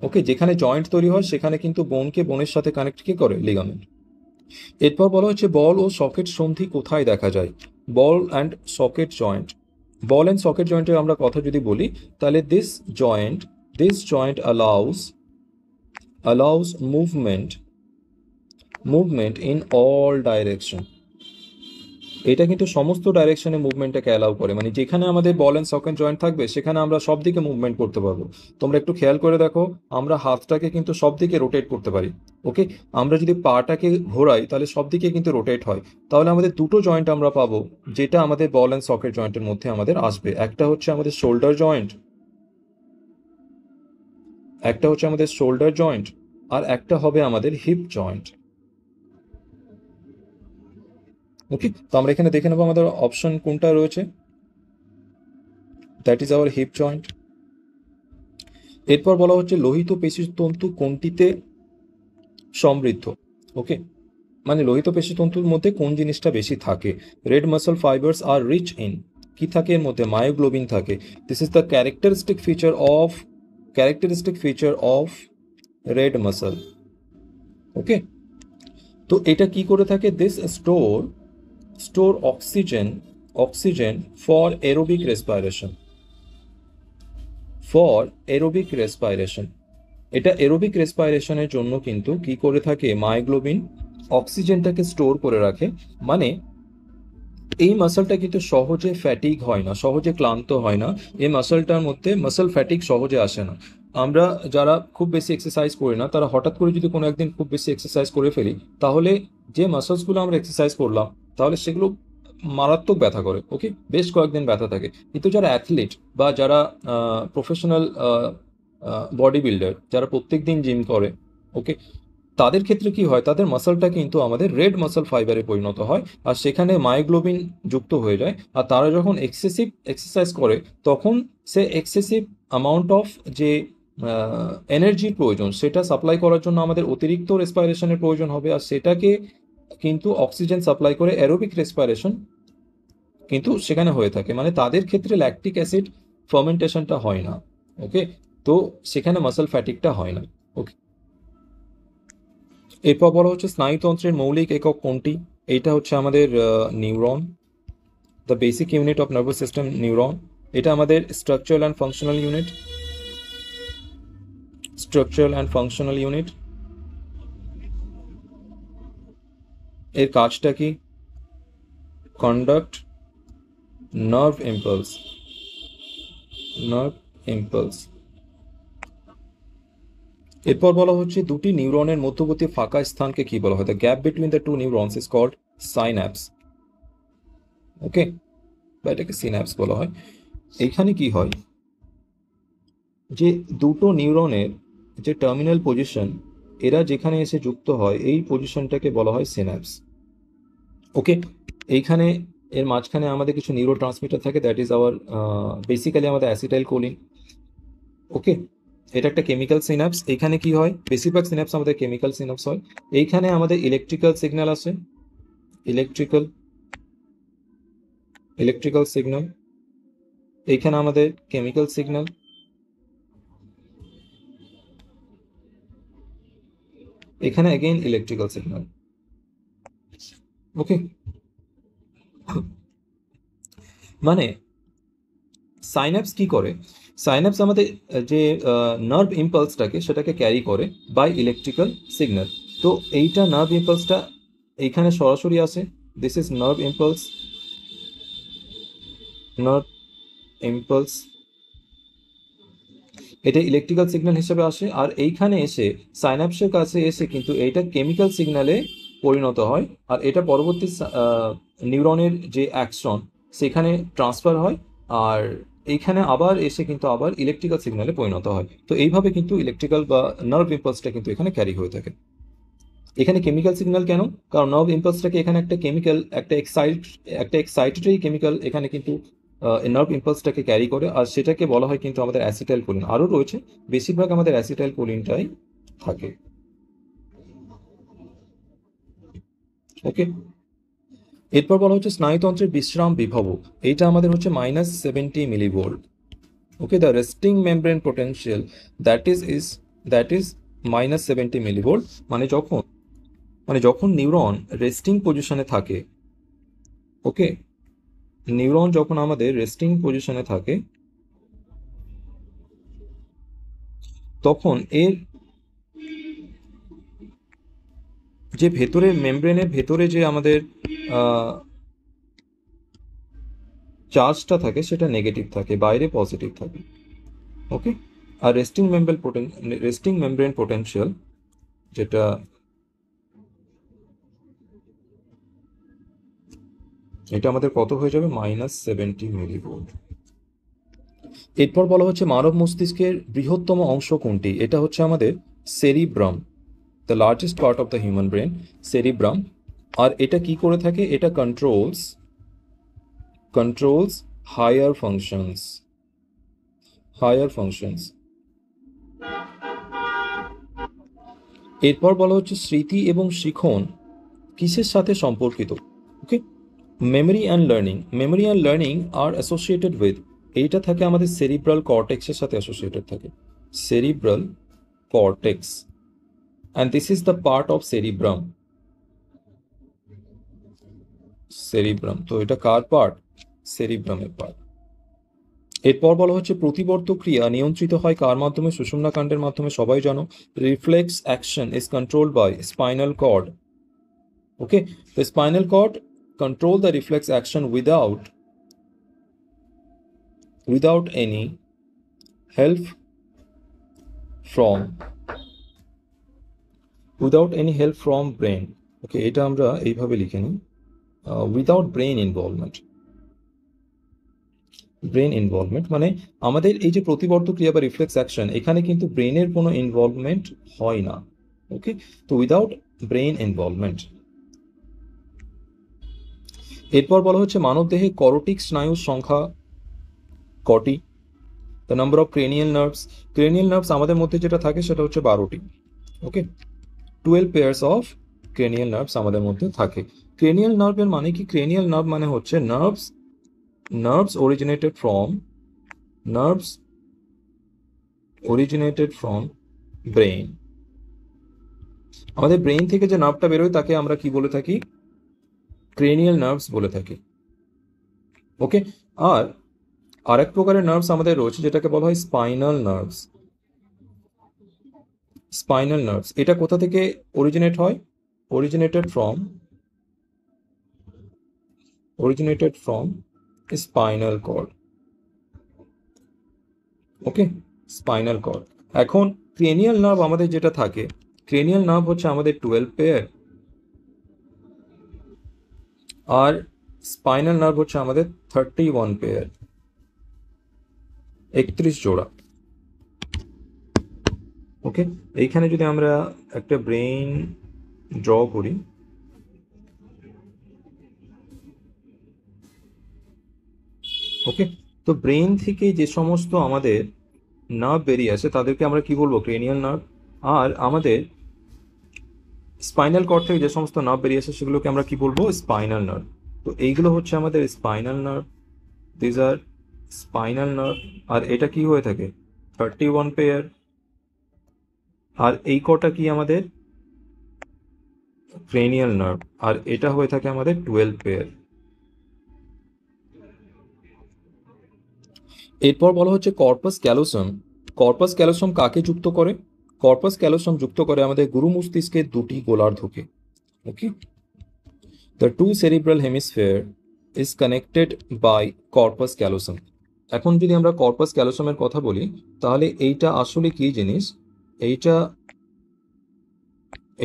ওকে, যেখানে জয়েন্ট তৈরি হয় সেখানে কিন্তু বোনকে বোনের সাথে কানেক্ট কি করে, লিগামেন্ট। এরপর বলা হচ্ছে বল ও সকেট সন্ধি কোথায় দেখা যায়। Ball and socket joint, ball and socket জয়েন্টের আমরা কথা যদি বলি, তাহলে this joint allows movement in all direction। এটা কিন্তু সমস্ত ডাইরেকশনে মুভমেন্টটাকে অ্যালাউ করে, মানে যেখানে আমাদের বল অ্যান্ড সকেট জয়েন্ট থাকবে সেখানে আমরা সব দিকে মুভমেন্ট করতে পারবো। তোমরা একটু খেয়াল করে দেখো, আমরা হাতটাকে কিন্তু সব দিকে রোটেট করতে পারি। ওকে, আমরা যদি পাটাকে ঘোরাই তাহলে সব দিকে কিন্তু রোটেট হয়। তাহলে আমাদের দুটো জয়েন্ট আমরা পাবো, যেটা আমাদের বল অ্যান্ড সকেট জয়েন্টের মধ্যে আমাদের আসবে। একটা হচ্ছে আমাদের শোল্ডার জয়েন্ট, আর একটা হবে আমাদের হিপ জয়েন্ট। ওকে, তো আমরা এখানে দেখে নেবো আমাদের অপশন কোনটা রয়েছে, that is hour hip joint. এরপর বলা হচ্ছে লোহিত পেশিতন্তু কোনটিতে সমৃদ্ধ। ওকে, মানে লোহিত পেশিতন্তুর মধ্যে কোন জিনিসটা বেশি থাকে। Red muscle fibres are rich in, কি থাকে এর মধ্যে, মায়োগ্লোবিন থাকে। This is the characteristic feature of red muscle. Okay, তো এটা কি করে থাকে, this store oxygen for aerobic respiration. এটা এরোবিক রেসপাইরেশনের জন্য কিন্তু কি করে থাকে, মায়োগ্লোবিন অক্সিজেনটাকে স্টোর করে রাখে। মানে এই মাসলটা কিন্তু সহজে ফ্যাটিক হয় না, সহজে ক্লান্ত হয় না। এই মাসলটার মধ্যে মাসল ফ্যাটিক সহজে আসে না। আমরা যারা খুব বেশি এক্সারসাইজ করি না, তারা হঠাৎ করে যদি কোনো একদিন খুব বেশি এক্সারসাইজ করে ফেলি, তাহলে যে মাসলসগুলো আমরা এক্সারসাইজ করলাম, তাহলে সেগুলো মারাত্মক ব্যথা করে। ওকে, বেশ কয়েকদিন ব্যথা থাকে। কিন্তু যারা অ্যাথলিট বা যারা প্রফেশনাল বডি বিল্ডার, যারা প্রত্যেক দিন জিম করে, ওকে, তাদের ক্ষেত্রে কি হয়, তাদের মাসলটা কিন্তু আমাদের রেড মাসল ফাইবারে পরিণত হয়, আর সেখানে মায়োগ্লোবিন যুক্ত হয়ে যায়। আর তারা যখন এক্সেসিভ এক্সারসাইজ করে, তখন সে এক্সেসিভ অ্যামাউন্ট অফ যে এনার্জির প্রয়োজন, সেটা সাপ্লাই করার জন্য আমাদের অতিরিক্ত রেসপাইরেশনের প্রয়োজন হবে। আর সেটাকে কিন্তু অক্সিজেন সাপ্লাই করে অ্যারোবিক রেসপাইরেশন কিন্তু সেখানে হয়ে থাকে। মানে তাদের ক্ষেত্রে ল্যাকটিক অ্যাসিড ফার্মেন্টেশনটা হয় না। ওকে, তো সেখানে মাসল ফ্যাটিকটা হয় না। ওকে, এরপর বলা হচ্ছে স্নায়ুতন্ত্রের মৌলিক একক কোনটি। এইটা হচ্ছে আমাদের neuron, the basic unit of nervous system neuron. এটা আমাদের structural and functional unit. Structural and functional unit এর কাজটা কি? Conduct nerve impulse, nerve impulse. এরপর বলা হচ্ছে দুটি নিউরনের মধ্যবর্তী ফাঁকা স্থানকে কি বলা হয়? The gap between the two neurons is called synapse. Okay, বা এটাকে সিন্যাপস বলা হয়। এইখানে কি হয় যে দুটো নিউরনের যে টার্মিনাল পজিশন, এরা যেখানে এসে যুক্ত হয় এই পজিশনটাকে বলা হয় সিন্যাপস। ওকে, এইখানে এর মাঝখানে আমাদের কিছু নিউরো ট্রান্সমিটার থাকে, দ্যাট ইজ আওয়ার বেসিক্যালি আমাদের অ্যাসিটাইল কোলিন। ওকে, এটা একটা কেমিক্যাল সিনাপস। এখানে কি হয়, বেশিরভাগ সিনাপস আমাদের কেমিক্যাল সিনাপস হয়। এইখানে আমাদের ইলেকট্রিক্যাল সিগন্যাল আসে, ইলেকট্রিক্যাল সিগন্যাল। এইখানে আমাদের কেমিক্যাল সিগন্যাল। এখানে अगेन ইলেকট্রিক্যাল সিগন্যাল। ওকে, মানে সাইন্যাপস কি করে? সাইন্যাপস আমাদের যে নার্ভ ইম্পালসটাকে সেটাকে ক্যারি করে বাই ইলেকট্রিক্যাল সিগন্যাল। তো এইটা নার্ভ ইম্পালসটা এইখানে সরাসরি আসে, this is nerve impulse, nerve impulse. এটা ইলেকট্রিক্যাল সিগন্যাল হিসেবে আসে, আর এইখানে এসে সাইন্যাপসের কাছে এসে কিন্তু এইটা কেমিক্যাল সিগন্যালে পরিণত হয়, আর এটা পরবর্তী নিউরনের যে অ্যাকশন সেখানে ট্রান্সফার হয়, আর এইখানে আবার এসে কিন্তু আবার ইলেকট্রিক্যাল সিগন্যালে পরিণত হয়। তো এইভাবে কিন্তু ইলেকট্রিক্যাল বা নার্ভ ইম্পালসটা কিন্তু এখানে ক্যারি হয়ে থাকে। এখানে কেমিক্যাল সিগন্যাল কেন? কারণ নার্ভ ইম্পালসটাকে এখানে একটা কেমিক্যাল, একটা এক্সাইটেটরি কেমিক্যাল এখানে কিন্তু নার্ভ ইম্পালসটাকে ক্যারি করে, আর সেটাকে বলা হয় কিন্তু আমাদের অ্যাসিটাইল কোলিন। আরও রয়েছে, বেশিরভাগ আমাদের অ্যাসিটাইল কোলিনটাই থাকে। ওকে, এরপর বলা হচ্ছে স্নায়ুতন্ত্রের বিশ্রাম বিভব, এইটা আমাদের হচ্ছে -70 millivolt. Okay, the resting membrane potential that is -70 millivolt. মানে যখন নিউরন রেস্টিং পজিশনে থাকে, ওকে, নিউরন যখন আমাদের রেস্টিং পজিশনে থাকে তখন এর যে ভেতরে মেমব্রেনের ভেতরে যে আমাদের চার্জটা থাকে সেটা নেগেটিভ থাকে, বাইরে পজিটিভ থাকে। ওকে, আর রেস্টিং মেমব্রেন পোটেনশিয়াল যেটা এটা আমাদের কত হয়ে যাবে? -70 মিলিভোল্ট। এরপর বলা হচ্ছে মানব মস্তিষ্কের বৃহত্তম অংশ কোনটি? এটা হচ্ছে আমাদের cerebrum, the largest part of the human brain, cerebrum. আর এটা কি করে থাকে? এটা কন্ট্রোলস হায়ার ফাংশনস। এরপর বলা হচ্ছে স্মৃতি এবং শিখন কিসের সাথে সম্পর্কিত? Okay, memory and learning are associated with, এইটা থাকে আমাদের সেরিব্রাল কর্টেক্সের সাথে অ্যাসোসিয়েটেড থাকে, cerebral cortex, and this is the part of cerebrum. তো এটা কার পার্ট? সেরিব্রামের পার্ট। এরপর বলা হচ্ছে প্রতিবর্ত ক্রিয়া নিয়ন্ত্রিত হয় কার মাধ্যমে? সুষুম্না কাণ্ডের মাধ্যমে, সবাই জানো। Reflex action is controlled by spinal cord. Okay, the spinal cord control the reflex action without any help from brain. ওকে, এটা আমরা এইভাবে লিখে নিই, উইদাউট ব্রেন ইনভলভমেন্ট। মানে আমাদের এই যে প্রতিবর্ত ক্রিয়া বা রিফ্লেক্স অ্যাকশন, এখানে কিন্তু ব্রেনের কোনো ইনভলভমেন্ট হয় না। ওকে, তো উইদাউট ব্রেন ইনভলভমেন্ট। এরপর বলা হচ্ছে মানব দেহে করটিক স্নায়ুর সংখ্যা কটি? The number of cranial nerves আমাদের মধ্যে যেটা থাকে সেটা হচ্ছে 12টি। ওকে, 12 পেয়ার্স অফ ক্রেনিয়াল নার্ভস আমাদের মধ্যে থাকে। ক্রেনিয়াল নার্ভের মানে কি? ক্রেনিয়াল নার্ভ মানে হচ্ছে নার্ভস অরিজিনেটেড ফ্রম ব্রেইন। আমাদের ব্রেইন থেকে যে নার্ভটা বেরোয় তাকে আমরা কি বলে থাকি? ক্রেনিয়াল নার্ভস বলে থাকি। ওকে, আর আরেক প্রকারের নার্ভস আমাদের রয়েছে যেটাকে বলা হয় স্পাইনাল নার্ভস। স্পাইনাল নার্ভস এটা কোথা থেকে অরিজিনেট হয়? originated from spinal cord. Okay, spinal cord. এখন ক্রেনিয়াল নার্ভ আমাদের যেটা থাকে, ক্রেনিয়াল নার্ভ হচ্ছে আমাদের 12 পেয়ার, আর স্পাইনাল নার্ভ হচ্ছে আমাদের 31 পেয়ার, 31 জোড়া। ওকে, এইখানে যদি আমরা একটা ব্রেইন ড্র করি, ওকে, তো ব্রেইন থেকে যে সমস্ত আমাদের নার্ভ বেরিয়ে আসে তাদেরকে আমরা কি বলবো? Cranial nerve. আর আমাদের স্পাইনাল কর্ড থেকে যে সমস্ত নার্ভ বেরিয়ে আসে সেগুলোকে আমরা কি বলবো? Spinal nerve. তো এইগুলো হচ্ছে আমাদের spinal nerve, these are spinal nerve. আর এটা কি হয়ে থাকে? 31 পেয়ার। আর এই কটা কি আমাদের? Cranial nerve. আর এটা হয়ে থাকে আমাদের 12 পেয়ার। এরপর বলা হচ্ছে কর্পাস ক্যালোসাম। কর্পাস ক্যালোসাম কাকে যুক্ত করে? কর্পাস ক্যালোসাম যুক্ত করে আমাদের গুরু মস্তিষ্কের দুটি গোলার্ধকে। Okay, the two cerebral hemisphere is connected by corpus callosum. এখন যদি আমরা কর্পাস ক্যালোসামের কথা বলি তাহলে এইটা আসলে কি জিনিস?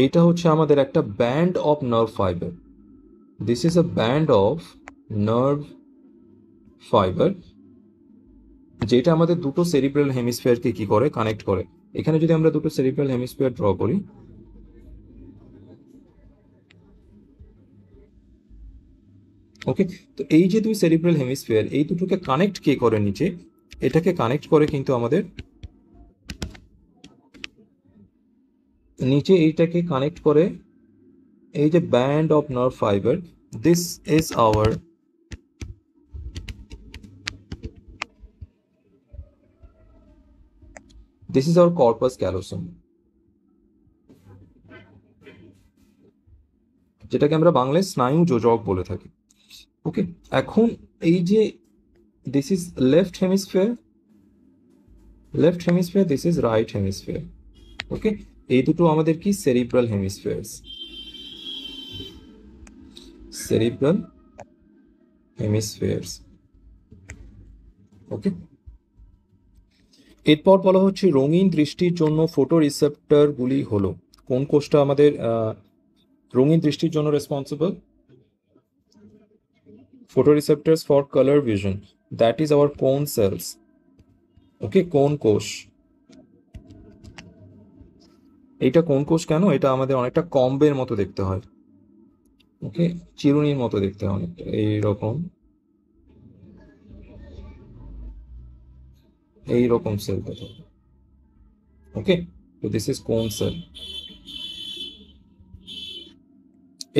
এইটা হচ্ছে আমাদের একটা band of nerve fibre. This is a band of nerve fibre যেটা আমাদের দুটো সেরিব্রাল হেমিস্ফিয়ারকে কি করে? কানেক্ট করে। এখানে যদি আমরা দুটো সেরিব্রাল হেমিস্ফিয়ার ড্র করি, ওকে, তো এই যে দুই সেরিব্রাল হেমিস্ফিয়ার, এই দুটোকে কানেক্ট কে করে? নিচে এটাকে কানেক্ট করে কিন্তু আমাদের নিচে এইটাকে কানেক্ট করে এই যে band of nerve fibre. This is hour corpus callosum, যেটাকে আমরা বাংলায় স্নায়ু যোজক বলে থাকি। ওকে, এখন এই যে this is left hemisphere, this is right hemisphere. Okay, এই দুটো আমাদের কি? Cerebral hemispheres, okay. এরপর বলা হচ্ছে রঙিন দৃষ্টির জন্য ফটো রিসেপ্টর গুলি হলো কোন কোষটা আমাদের রঙিন দৃষ্টির জন্য responsible? photoreceptors for color vision, that is our cone cells. ওকে, কোন কোষ। এইটা কোন কোষ কেন? এটা আমাদের অনেকটা কম্বের মতো দেখতে হয়। ওকে, চিরুনির মতো দেখতে হয় অনেকটা এইরকম সেল কথা। ওকে, তো দিস ইজ কোন সেল।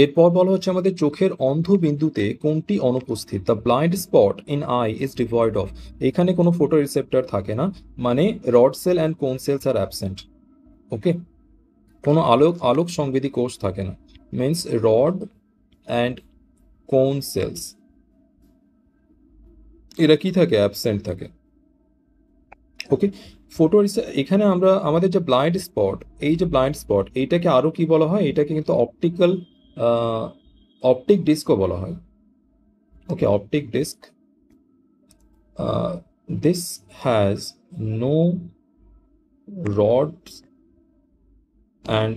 এরপর বলা হচ্ছে আমাদের চোখের অন্ধ বিন্দুতে কোনটি অনুপস্থিত? The blind spot in I is devoid of. এখানে কোনো ফটো রিসেপ্টর থাকে না, মানে রড সেল অ্যান্ড কোন সেলস আর অ্যাবসেন্ট। ওকে, কোনো আলোক সংবেদী কোষ থাকে না, মিনস রড অ্যান্ড কোন সেলস এরা কি থাকে? অ্যাবসেন্ট থাকে। ওকে, এখানে আমরা আমাদের যে ব্লাইন্ড স্পট, এই যে ব্লাইন্ড স্পট এইটাকে আরো কি বলা হয়? এটাকে কিন্তু অপটিক ডিস্কও বলা হয়। Okay, optic disc. This has no rods and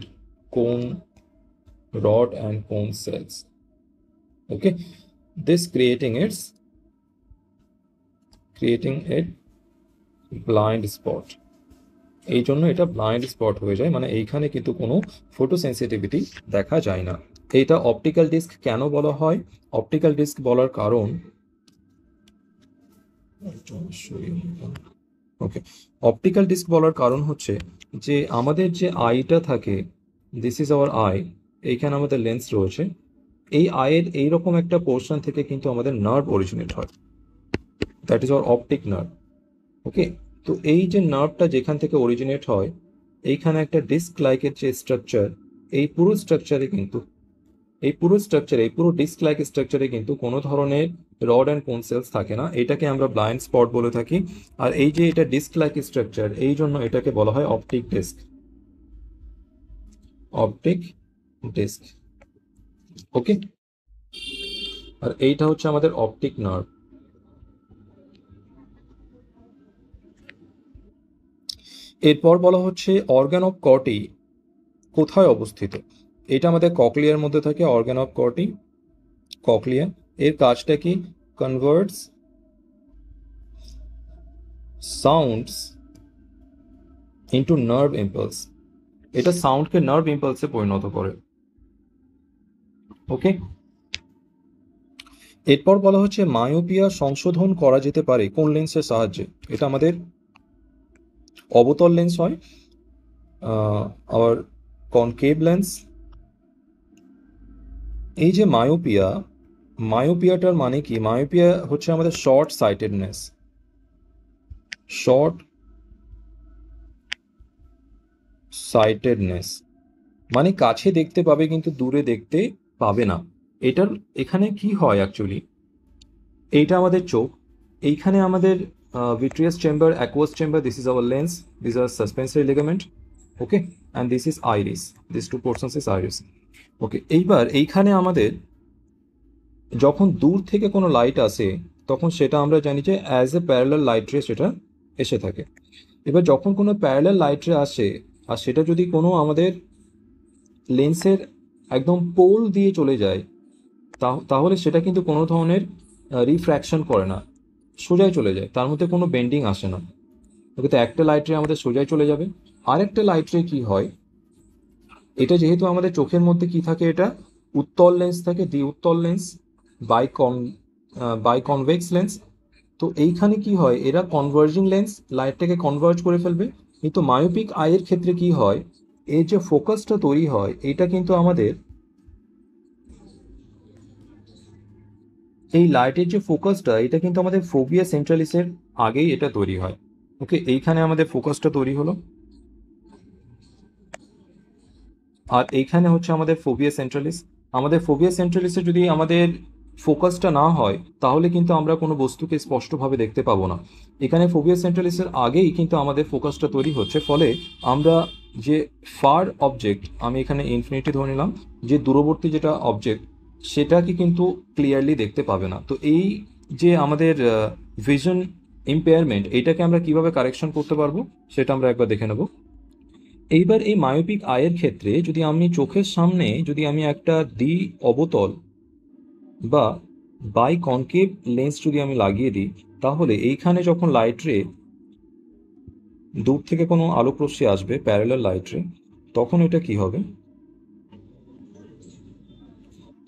cone cells. Okay, this creating it blind spot. এই জন্য এটা ব্লাইন্ড স্পট হয়ে যায়, মানে এইখানে কিন্তু কোনো ফটো সেন্সিটিভিটি দেখা যায় না। এইটা অপটিক্যাল ডিস্ক কেন বলা হয়? অপটিক্যাল ডিস্ক বলার কারণ, ওকে, অপটিক্যাল ডিস্ক বলার কারণ হচ্ছে যে আমাদের যে আইটা থাকে, দিস ইজ আওয়ার আই, এইখানে আমাদের লেন্স রয়েছে, এই আইয়ের এইরকম একটা পোর্শন থেকে কিন্তু আমাদের নার্ভ অরিজিনেট হয়, that is our optic nerve. Okay, তো এই যে নার্ভটা যেখান থেকে অরিজিনেট হয়, এইখানে একটা ডিস্ক লাইকের যে স্ট্রাকচার, এই পুরো স্ট্রাকচারে কিন্তু এই পুরো স্ট্রাকচারে, এই পুরো ডিস্ক লাইক স্ট্রাকচারে কিন্তু কোনো ধরনের রড অ্যান্ড কোন সেলস থাকে না, এটাকে আমরা ব্লাইন্ড স্পট বলে থাকি। আর এই যে এটা ডিস্ক লাইক স্ট্রাকচার, এই জন্য এটাকে বলা হয় অপটিক ডিস্ক, অপটিক ডিস্ক। ওকে, আর এইটা হচ্ছে আমাদের অপটিক নার্ভ। এরপর বলা হচ্ছে অর্গান অফ কর্টি কোথায় অবস্থিত। এটা আমাদের ককলিয়ার মধ্যে থাকে, অর্গান অফ কর্টি, ককলিয়া। এর কাজটা কি? Converts sounds into nerve impulse. এটা সাউন্ডকে নার্ভ ইম্পালসে পরিণত করে। ওকে, এরপর বলা হচ্ছে মায়োপিয়া সংশোধন করা যেতে পারে কোন লেন্সের সাহায্যে। এটা আমাদের অবতল লেন্স হয়, আবার কনকেভ লেন্স। এই যে মায়োপিয়া, মায়োপিয়াটার মানে কি? মায়োপিয়া হচ্ছে আমাদের শর্ট সাইটেডনেস, শর্ট সাইটেডনেস মানে কাছে দেখতে পাবে কিন্তু দূরে দেখতে পাবে না। এটার এখানে কি হয় অ্যাকচুয়ালি, এইটা আমাদের চোখ, এইখানে আমাদের vitreous chamber, aqueous chamber, this is our lens, these are suspensory ligament, okay, and this is iris, these two portions is iris, okay। এইবার এইখানে আমাদের যখন দূর থেকে কোনো লাইট আসে তখন সেটা আমরা জানি যে অ্যাজ এ প্যারালাল লাইট রে সেটা এসে থাকে। এবার যখন কোনো প্যারালাল লাইট রে আসে আর সেটা যদি কোনো আমাদের লেন্সের একদম পোল দিয়ে চলে যায়, তাহলে সেটা কিন্তু কোনো ধরনের রিফ্র্যাকশন করে না, সোজাই চলে যায়, তার মধ্যে কোনো বেন্ডিং আসে না। ওকে, তো একটা লাইট রে আমাদের সোজাই চলে যাবে। আরেকটা লাইট রে কি হয়, এটা যেহেতু আমাদের চোখের মধ্যে কি থাকে, এটা উত্তল লেন্স থাকে, দ্বি উত্তল লেন্স, বাইকনভেক্স লেন্স। তো এইখানে কি হয়, এরা কনভার্জিং লেন্স, লাইটটাকে কনভার্জ করে ফেলবে। কিন্তু মায়োপিক আইয়ের ক্ষেত্রে কি হয়, এই যে ফোকাসটা তৈরি হয় এটা কিন্তু আমাদের এই লাইটের যে ফোকাসটা, এটা কিন্তু আমাদের ফোভিয়া সেন্ট্রালিসের আগেই এটা তৈরি হয়। ওকে, এইখানে আমাদের ফোকাসটা তৈরি হলো, আর এইখানে হচ্ছে আমাদের ফোভিয়া সেন্ট্রালিস। আমাদের ফোভিয়া সেন্ট্রালিসে যদি আমাদের ফোকাসটা না হয় তাহলে কিন্তু আমরা কোনো বস্তুকে স্পষ্টভাবে দেখতে পাবো না। এখানে ফোভিয়া সেন্ট্রালিসের আগেই কিন্তু আমাদের ফোকাসটা তৈরি হচ্ছে, ফলে আমরা যে ফার অবজেক্ট, আমি এখানে ইনফিনিটি ধরে নিলাম, যে দূরবর্তী যেটা অবজেক্ট সেটাকে কিন্তু ক্লিয়ারলি দেখতে পাবে না। তো এই যে আমাদের ভিশন ইম্পেয়ারমেন্ট, এটাকে আমরা কিভাবে কারেকশন করতে পারবো সেটা আমরা একবার দেখে নেব। এইবার এই মায়োপিক আয়ের ক্ষেত্রে যদি আমি চোখের সামনে যদি আমি একটা দ্বি অবতল বা বাইকনকেভ লেন্স যদি আমি লাগিয়ে দিই, তাহলে এইখানে যখন লাইট রে দূর থেকে কোনো আলোক রশ্মি আসবে প্যারালাল লাইট রে, তখন এটা কি হবে,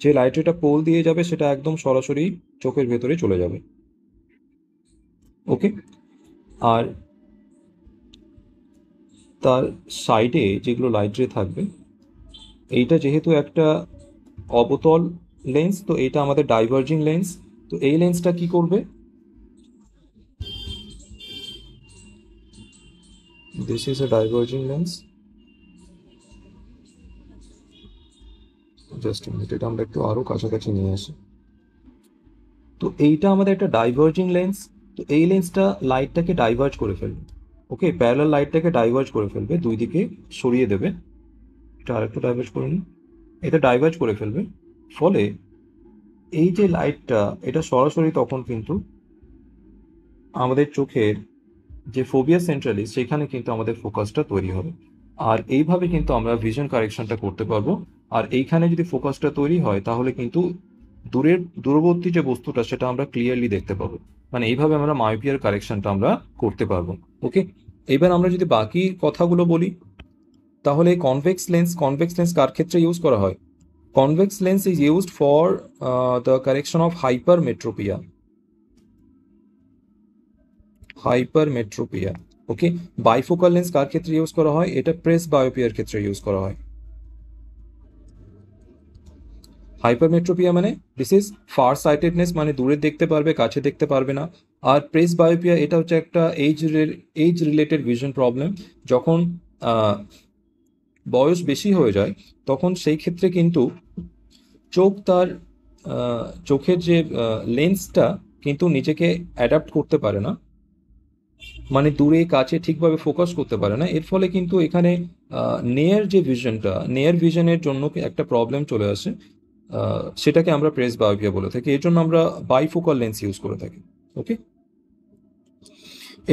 যে লাইট রেটা পোল দিয়ে যাবে সেটা একদম সরাসরি চোখের ভেতরে চলে যাবে। ওকে, আর তার সাইডে যেগুলো লাইট রে থাকবে, এইটা যেহেতু একটা অবতল লেন্স, তো এটা আমাদের ডাইভার্জিং লেন্স। তো এই লেন্সটা কি করবে, this is a diverging lens, just minute, এটা আমরা একটু আরো কাছাকাছি নিয়ে আসি। তো এইটা আমাদের একটা ডাইভার্জিং লেন্স। তো এই লেন্সটা লাইটটাকে ডাইভার্জ করে ফেলবে। ওকে, প্যারালাল লাইটটাকে ডাইভার্জ করে ফেলবে, দুই দিকে সরিয়ে দেবে। এটা আরেকটু ডাইভার্জ করে নিই, এটা ডাইভার্জ করে ফেলবে। ফলে এই যে লাইটটা, এটা সরাসরি তখন কিন্তু আমাদের চোখের যে ফোভিয়া সেন্ট্রালিস সেখানে কিন্তু আমাদের ফোকাসটা তৈরি হবে। আর এইভাবে কিন্তু আমরা ভিশন কারেকশনটা করতে পারবো। আর এইখানে যদি ফোকাসটা তৈরি হয় তাহলে কিন্তু দূরবর্তী যে বস্তুটা সেটা আমরা ক্লিয়ারলি দেখতে পাবো। মানে এইভাবে আমরা মায়োপিয়ার কারেকশনটা আমরা করতে পারবো। ওকে, এবার আমরা যদি বাকি কথাগুলো বলি, তাহলে কনভেক্স লেন্স কার ক্ষেত্রে ইউজ করা হয়? Convex lens is used for the correction of hypermetropia, hypermetropia. Okay, bifocal lens কার ক্ষেত্রে ইউজ করা হয়? এটা প্রেস বায়োপিয়ার ক্ষেত্রে ইউজ করা হয়। হাইপারমেট্রোপিয়া মানে দিস ইজ ফার সাইটেডনেস, মানে দূরে দেখতে পারবে, কাছে দেখতে পারবে না। আর প্রেস বায়োপিয়া এটা হচ্ছে একটা এজ রিলেটেড ভিশন প্রবলেম। যখন বয়স বেশি হয়ে যায় তখন সেই ক্ষেত্রে কিন্তু চোখ তার চোখের যে লেন্সটা কিন্তু নিজেকে অ্যাডাপ্ট করতে পারে না, মানে দূরে কাছে ঠিকভাবে ফোকাস করতে পারে না। এর ফলে কিন্তু এখানে নেয়ার যে ভিশনটা, নেয়ার ভিশনের জন্য একটা প্রবলেম চলে আসে, সেটাকে আমরা প্রেসবায়োপিয়া বলে থাকি। এর জন্য আমরা বাইফোকাল লেন্স ইউজ করে থাকি। ওকে,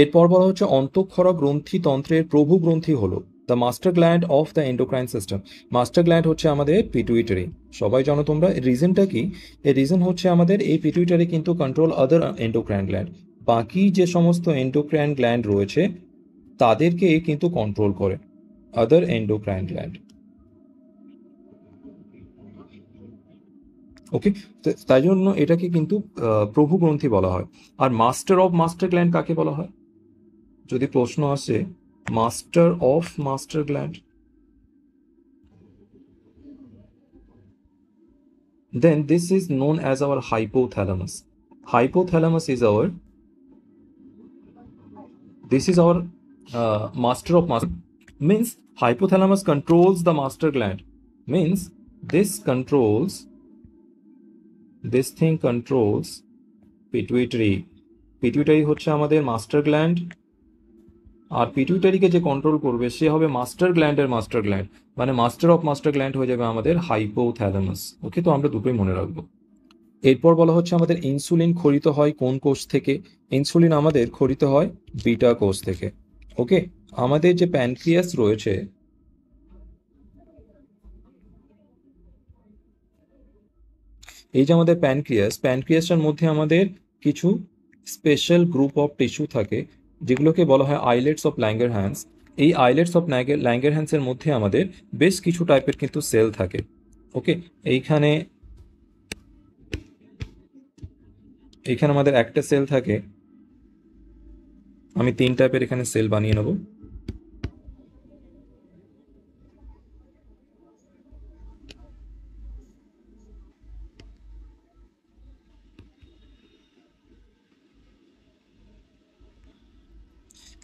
এরপর বলা হচ্ছে অন্তঃক্ষরা গ্রন্থি তন্ত্রের প্রভু গ্রন্থি হলো the master gland of the endocrine system. Master gland হচ্ছে আমাদের পিটুইটারি। সবাই জানো তোমরা রিজনটা কি? এর রিজন হচ্ছে আমাদের এই পিটুইটারি কিন্তু কন্ট্রোল আদার এন্ডোক্রাইন গ্ল্যান্ড। বাকি যে সমস্ত এন্ডোক্রাইন গ্ল্যান্ড রয়েছে তাদেরকে কিন্তু কন্ট্রোল করে আদার এন্ডোক্রাইন গ্ল্যান্ড। ওকে, তাই জন্য এটাকে কিন্তু প্রভু গ্রন্থি বলা হয়। আর মাস্টার অফ মাস্টার গ্ল্যান্ড কাকে বলা হয়? যদি প্রশ্ন আসে master of master gland, then this is known as our hypothalamus. Hypothalamus is our, this is our master of master, means hypothalamus controls the master gland, means this controls, this thing controls pituitary. pituitary হচ্ছে আমাদের master gland, আর পিটুইটারিকে যে control করবে সে হবে master গ্ল্যান্ডের master gland, মানে master of master gland হয়ে যাবে আমাদের hypothalamus. ওকে, তো আমরা দুটোই মনে রাখবো। এরপর বলা হচ্ছে আমাদের ইনসুলিন খরিত হয় কোন কোষ থেকে? ইনসুলিন আমাদের খরিত হয় বিটা কোষ থেকে। ওকে, আমাদের যে প্যানক্রিয়াস রয়েছে, এই যে আমাদের প্যানক্রিয়াসের মধ্যে আমাদের কিছু স্পেশাল গ্রুপ অফ টিস্যু থাকে যেগুলোকে বলা হয় আইলেটস অফ ল্যাঙ্গারহ্যান্স। এই আইলেটস অফ ল্যাঙ্গারহ্যান্সের মধ্যে আমাদের বেশ কিছু টাইপের কিন্তু সেল থাকে। ওকে, এইখানে আমাদের একটা সেল থাকে, আমি 3 টাইপের এখানে সেল বানিয়ে নেব।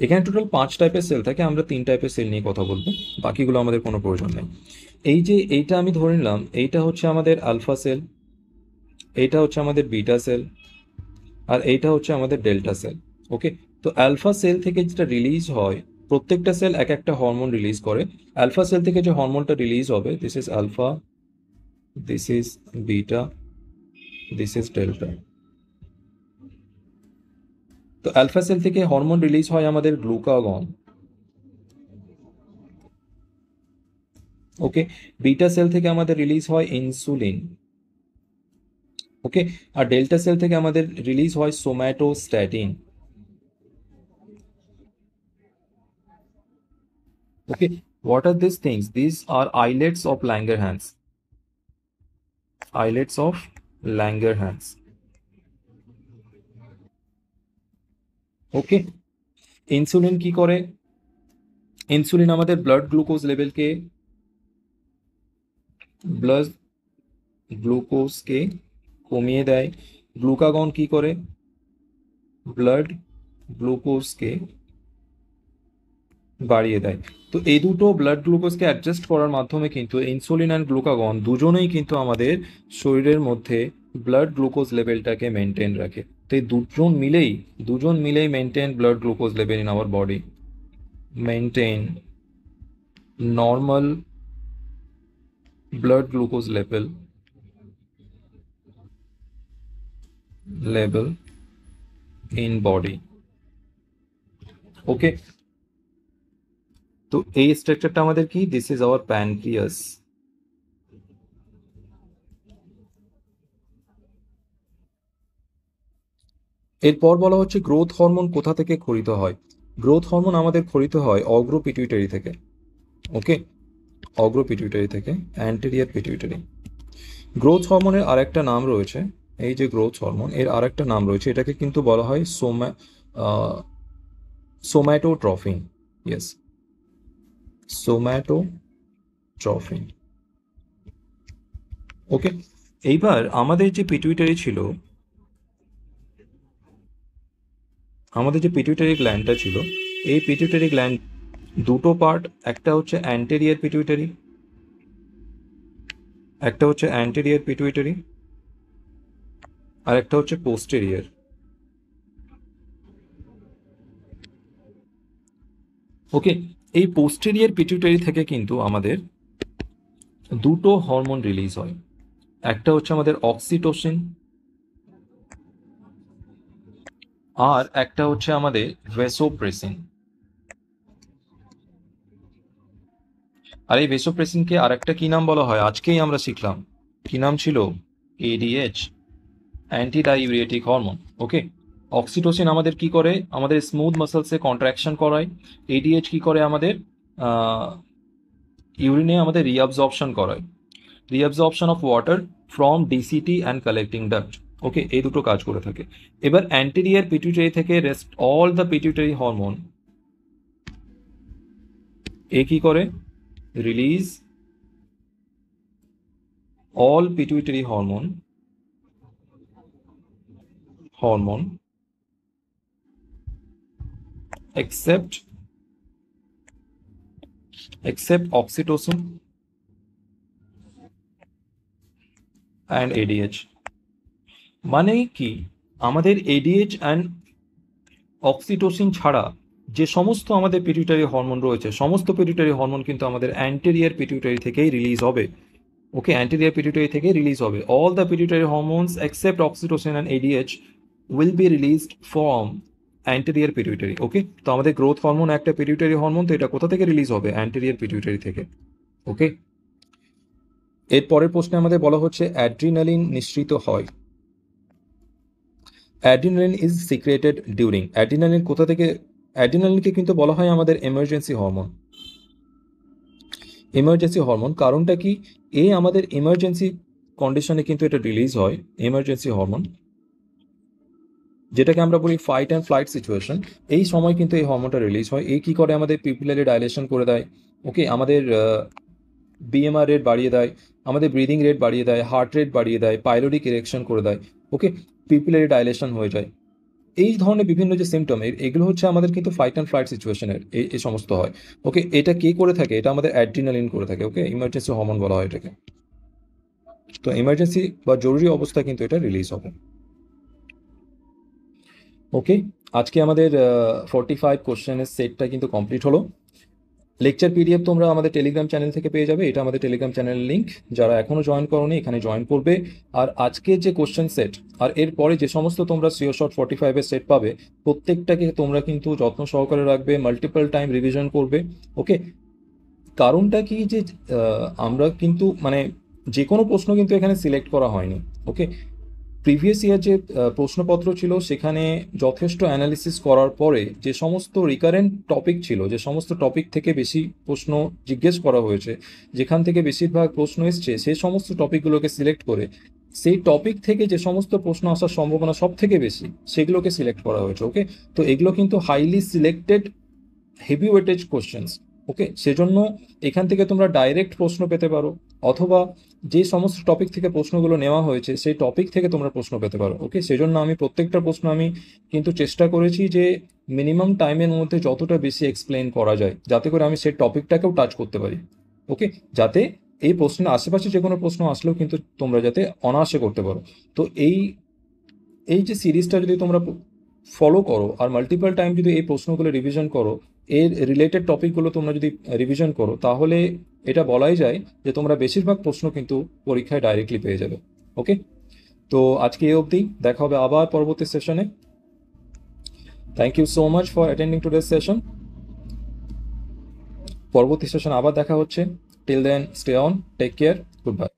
এখানে টোটাল 5 টাইপের সেল থাকে, আমরা 3 টাইপের সেল নিয়ে কথা বলবো, বাকিগুলো আমাদের কোনো প্রয়োজন নেই। এই যে এইটা আমি ধরে নিলাম, এইটা হচ্ছে আমাদের আলফা সেল, এইটা হচ্ছে আমাদের বিটা সেল, আর এইটা হচ্ছে আমাদের ডেল্টা সেল। ওকে, তো অ্যালফা সেল থেকে যেটা রিলিজ হয়, প্রত্যেকটা সেল এক একটা হরমোন রিলিজ করে। অ্যালফা সেল থেকে যে হরমোনটা রিলিজ হবে, this is alpha, this is beta, this is delta. তো অ্যালফা সেল থেকে হরমোন রিলিজ হয় আমাদের গ্লুকাগন। ওকে, বিটা সেল থেকে আমাদের রিলিজ হয় ইনসুলিন। ওকে, আর ডেল্টা সেল থেকে আমাদের রিলিজ হয় সোম্যাটোস্ট্যাটিন। ওকে, what are these things? These are islets of Langerhans. Islets of Langerhans. Okay, insulin কি করে? ইনসুলিন আমাদের ব্লাড গ্লুকোজ লেভেলকে, ব্লাড গ্লুকোজকে কমিয়ে দেয়। গ্লুকাগন কি করে? ব্লাড গ্লুকোজকে বাড়িয়ে দেয়। তো এই দুটো ব্লাড গ্লুকোজকে অ্যাডজাস্ট করার মাধ্যমে কিন্তু ইনসুলিন অ্যান্ড গ্লুকাগন দুজনেই কিন্তু আমাদের শরীরের মধ্যে ব্লাড গ্লুকোজ লেভেলটাকে মেনটেন রাখে। তো এই দুজন মিলেই maintain blood glucose level in our body, maintain normal blood glucose level in body. ওকে, তো এই স্ট্রাকচারটা আমাদের কি? This is hour pancreas. এরপর বলা হচ্ছে গ্রোথ হরমোন কোথা থেকে খরিত হয়? গ্রোথ হরমোন আমাদের খরিত হয় অগ্র পিটুইটারি থেকে। ওকে, অগ্র পিটুইটারি থেকে, অ্যান্টেরিয়র পিটুইটারি। গ্রোথ হরমোনের আরেকটা নাম রয়েছে, এই যে গ্রোথ হরমোন, এর আরেকটা নাম রয়েছে, এটাকে কিন্তু বলা হয় সোম্যাটোট্রফিন। ইয়েস, সোম্যাটোট্রফিন। ওকে, এইবার আমাদের যে পিটুইটারি ছিল, আমাদের যে পিটুইটারি গ্ল্যান্ডটা ছিল, এই পিটুইটারি গ্ল্যান্ড দুটো পার্ট, একটা হচ্ছে অ্যান্টেরিয়র পিটুইটারি, একটা হচ্ছে অ্যান্টেরিয়র পিটুইটারি আর একটা হচ্ছে পোস্টেরিয়র। ওকে, এই পোস্টেরিয়র পিটুইটারি থেকে কিন্তু আমাদের দুটো হরমোন রিলিজ হয়। একটা হচ্ছে আমাদের অক্সিটোসিন আর একটা হচ্ছে আমাদের ভেসোপ্রেসিন। আর এই ভেসোপ্রেসিনকে আর একটা কি নাম বলা হয় আজকেই আমরা শিখলাম, কি নাম ছিল? ADH, anti diuretic hormone. Okay, oxytocin আমাদের কি করে? আমাদের স্মুথ মাসলসে কন্ট্রাকশন করায়। এডিএইচ কি করে? আমাদের ইউরিনে আমাদের রিঅ্যাবজর্পশন করায়, reabsorption of water from DCT and collecting duct. Okay, এই দুটো কাজ করে থাকে। এবার অ্যান্টেরিয়র পিটুইটারি থেকে rest all the pituitary hormone এ কি করে? Release all pituitary hormone except oxytocin and ADH। মানে কি, আমাদের ADH অ্যান্ড অক্সিটোসিন ছাড়া যে সমস্ত আমাদের পিটুইটারি হরমোন রয়েছে, সমস্ত পিটুইটারি হরমোন কিন্তু আমাদের অ্যান্টেরিয়র পিটুইটারি থেকেই রিলিজ হবে। ওকে, অ্যান্টেরিয়র পিটুইটারি থেকে রিলিজ হবে। All the pituitary hormones except oxytocin and ADH will be released from anterior pituitary. Okay, তো আমাদের গ্রোথ হরমোন একটা পিটুইটারি হরমোন, তো এটা কোথা থেকে রিলিজ হবে? অ্যান্টেরিয়র পিটুইটারি থেকে। ওকে, এর পরের প্রশ্নে আমাদের বলা হচ্ছে অ্যাড্রিনালিন নিঃসৃত হয়। Adrenaline is secreted during. Adrenaline কোথা থেকে? অ্যাড্রিনালিনকে কিন্তু বলা হয় আমাদের এমার্জেন্সি হরমোন। এমার্জেন্সি হরমোন কারণটা কি? আমাদের এমার্জেন্সি কন্ডিশনে কিন্তু এটা রিলিজ হয়, এমার্জেন্সি হরমোন, যেটাকে আমরা বলি ফাইট অ্যান্ড ফ্লাইট সিচুয়েশন। এই সময় কিন্তু এই হরমোনটা রিলিজ হয়। কি করে? আমাদের পিপুলারি ডাইলেশন করে দেয়। ওকে, আমাদের বিএমআর রেট বাড়িয়ে দেয়, আমাদের ব্রিদিং রেট বাড়িয়ে দেয়, হার্ট রেট বাড়িয়ে দেয়, পাইলোরিক ইরেকশন করে দেয়। ওকে, পিপুলারি ডাইলেশন হয়ে যায়। এই ধরনের বিভিন্ন যে সিমটম, এগুলো হচ্ছে আমাদের কিন্তু ফাইট অ্যান্ড ফ্লাইট সিচুয়েশনের এই সমস্ত হয়। ওকে, এটা কে করে থাকে? এটা আমাদের অ্যাড্রিনালিন করে থাকে। ওকে, ইমার্জেন্সি হরমোন বলা হয় এটাকে। তো ইমার্জেন্সি বা জরুরি অবস্থায় কিন্তু এটা রিলিজ হবে। ওকে, আজকে আমাদের 45 কোশ্চেনের সেটটা কিন্তু কমপ্লিট হলো। লেকচার পিডিএফ তোমরা আমাদের টেলিগ্রাম চ্যানেল থেকে পেয়ে যাবে। এটা আমাদের টেলিগ্রাম চ্যানেলের লিঙ্ক। যারা এখনো জয়েন করোনি এখানে জয়েন করবে। আর আজকে যে কোশ্চেন সেট আর এরপরে যে সমস্ত তোমরা সিও শর্ট 45-এর সেট পাবে, প্রত্যেকটাকে তোমরা কিন্তু যত্ন সহকারে রাখবে, মাল্টিপল টাইম রিভিশন করবে। ওকে, কারণটা কি যে আমরা কিন্তু মানে যে কোনো প্রশ্ন কিন্তু এখানে সিলেক্ট করা হয়নি। ওকে, প্রিভিয়াস ইয়ার যে প্রশ্নপত্র ছিল সেখানে যথেষ্ট অ্যানালিসিস করার পরে যে সমস্ত রিকারেন্ট টপিক ছিল, যে সমস্ত টপিক থেকে বেশি প্রশ্ন জিজ্ঞেস করা হয়েছে, যেখান থেকে বেশিরভাগ প্রশ্ন এসছে, সেই সমস্ত টপিকগুলোকে সিলেক্ট করে সেই টপিক থেকে যে সমস্ত প্রশ্ন আসার সম্ভাবনা সব থেকে বেশি সেগুলোকে সিলেক্ট করা হয়েছে। ওকে, তো এগুলো কিন্তু highly selected heavy weightage questions. Okay, সেজন্য এখান থেকে তোমরা ডাইরেক্ট প্রশ্ন পেতে পারো, অথবা যে সমস্ত টপিক থেকে প্রশ্নগুলো নেওয়া হয়েছে সেই টপিক থেকে তোমরা প্রশ্ন পেতে পারো। ওকে, সেজন্য আমি প্রত্যেকটা প্রশ্ন আমি কিন্তু চেষ্টা করেছি যে মিনিমাম টাইমের মধ্যে যতটা বেশি এক্সপ্লেন করা যায়, যাতে করে আমি সেই টপিকটাকেও টাচ করতে পারি। ওকে, যাতে এই প্রশ্নের আশেপাশে যে কোনো প্রশ্ন আসলেও কিন্তু তোমরা যাতে অনায়াসে করতে পারো। তো এই যে সিরিজটা যদি তোমরা ফলো করো আর মাল্টিপল টাইম যদি এই প্রশ্নগুলো রিভিশন করো, এর রিলেটেড টপিকগুলো তোমরা যদি রিভিশন করো, তাহলে এটা বলাই যায় যে তোমরা বেশিরভাগ প্রশ্ন কিন্তু পরীক্ষায় ডাইরেক্টলি পেয়ে যাবে। ওকে, তো আজকে এই অবধি, দেখা হবে আবার পরবর্তী সেশনে। Thank you so much for attending today's session. পরবর্তী সেশন আবার দেখা হচ্ছে। Till then stay on, take care, good bye.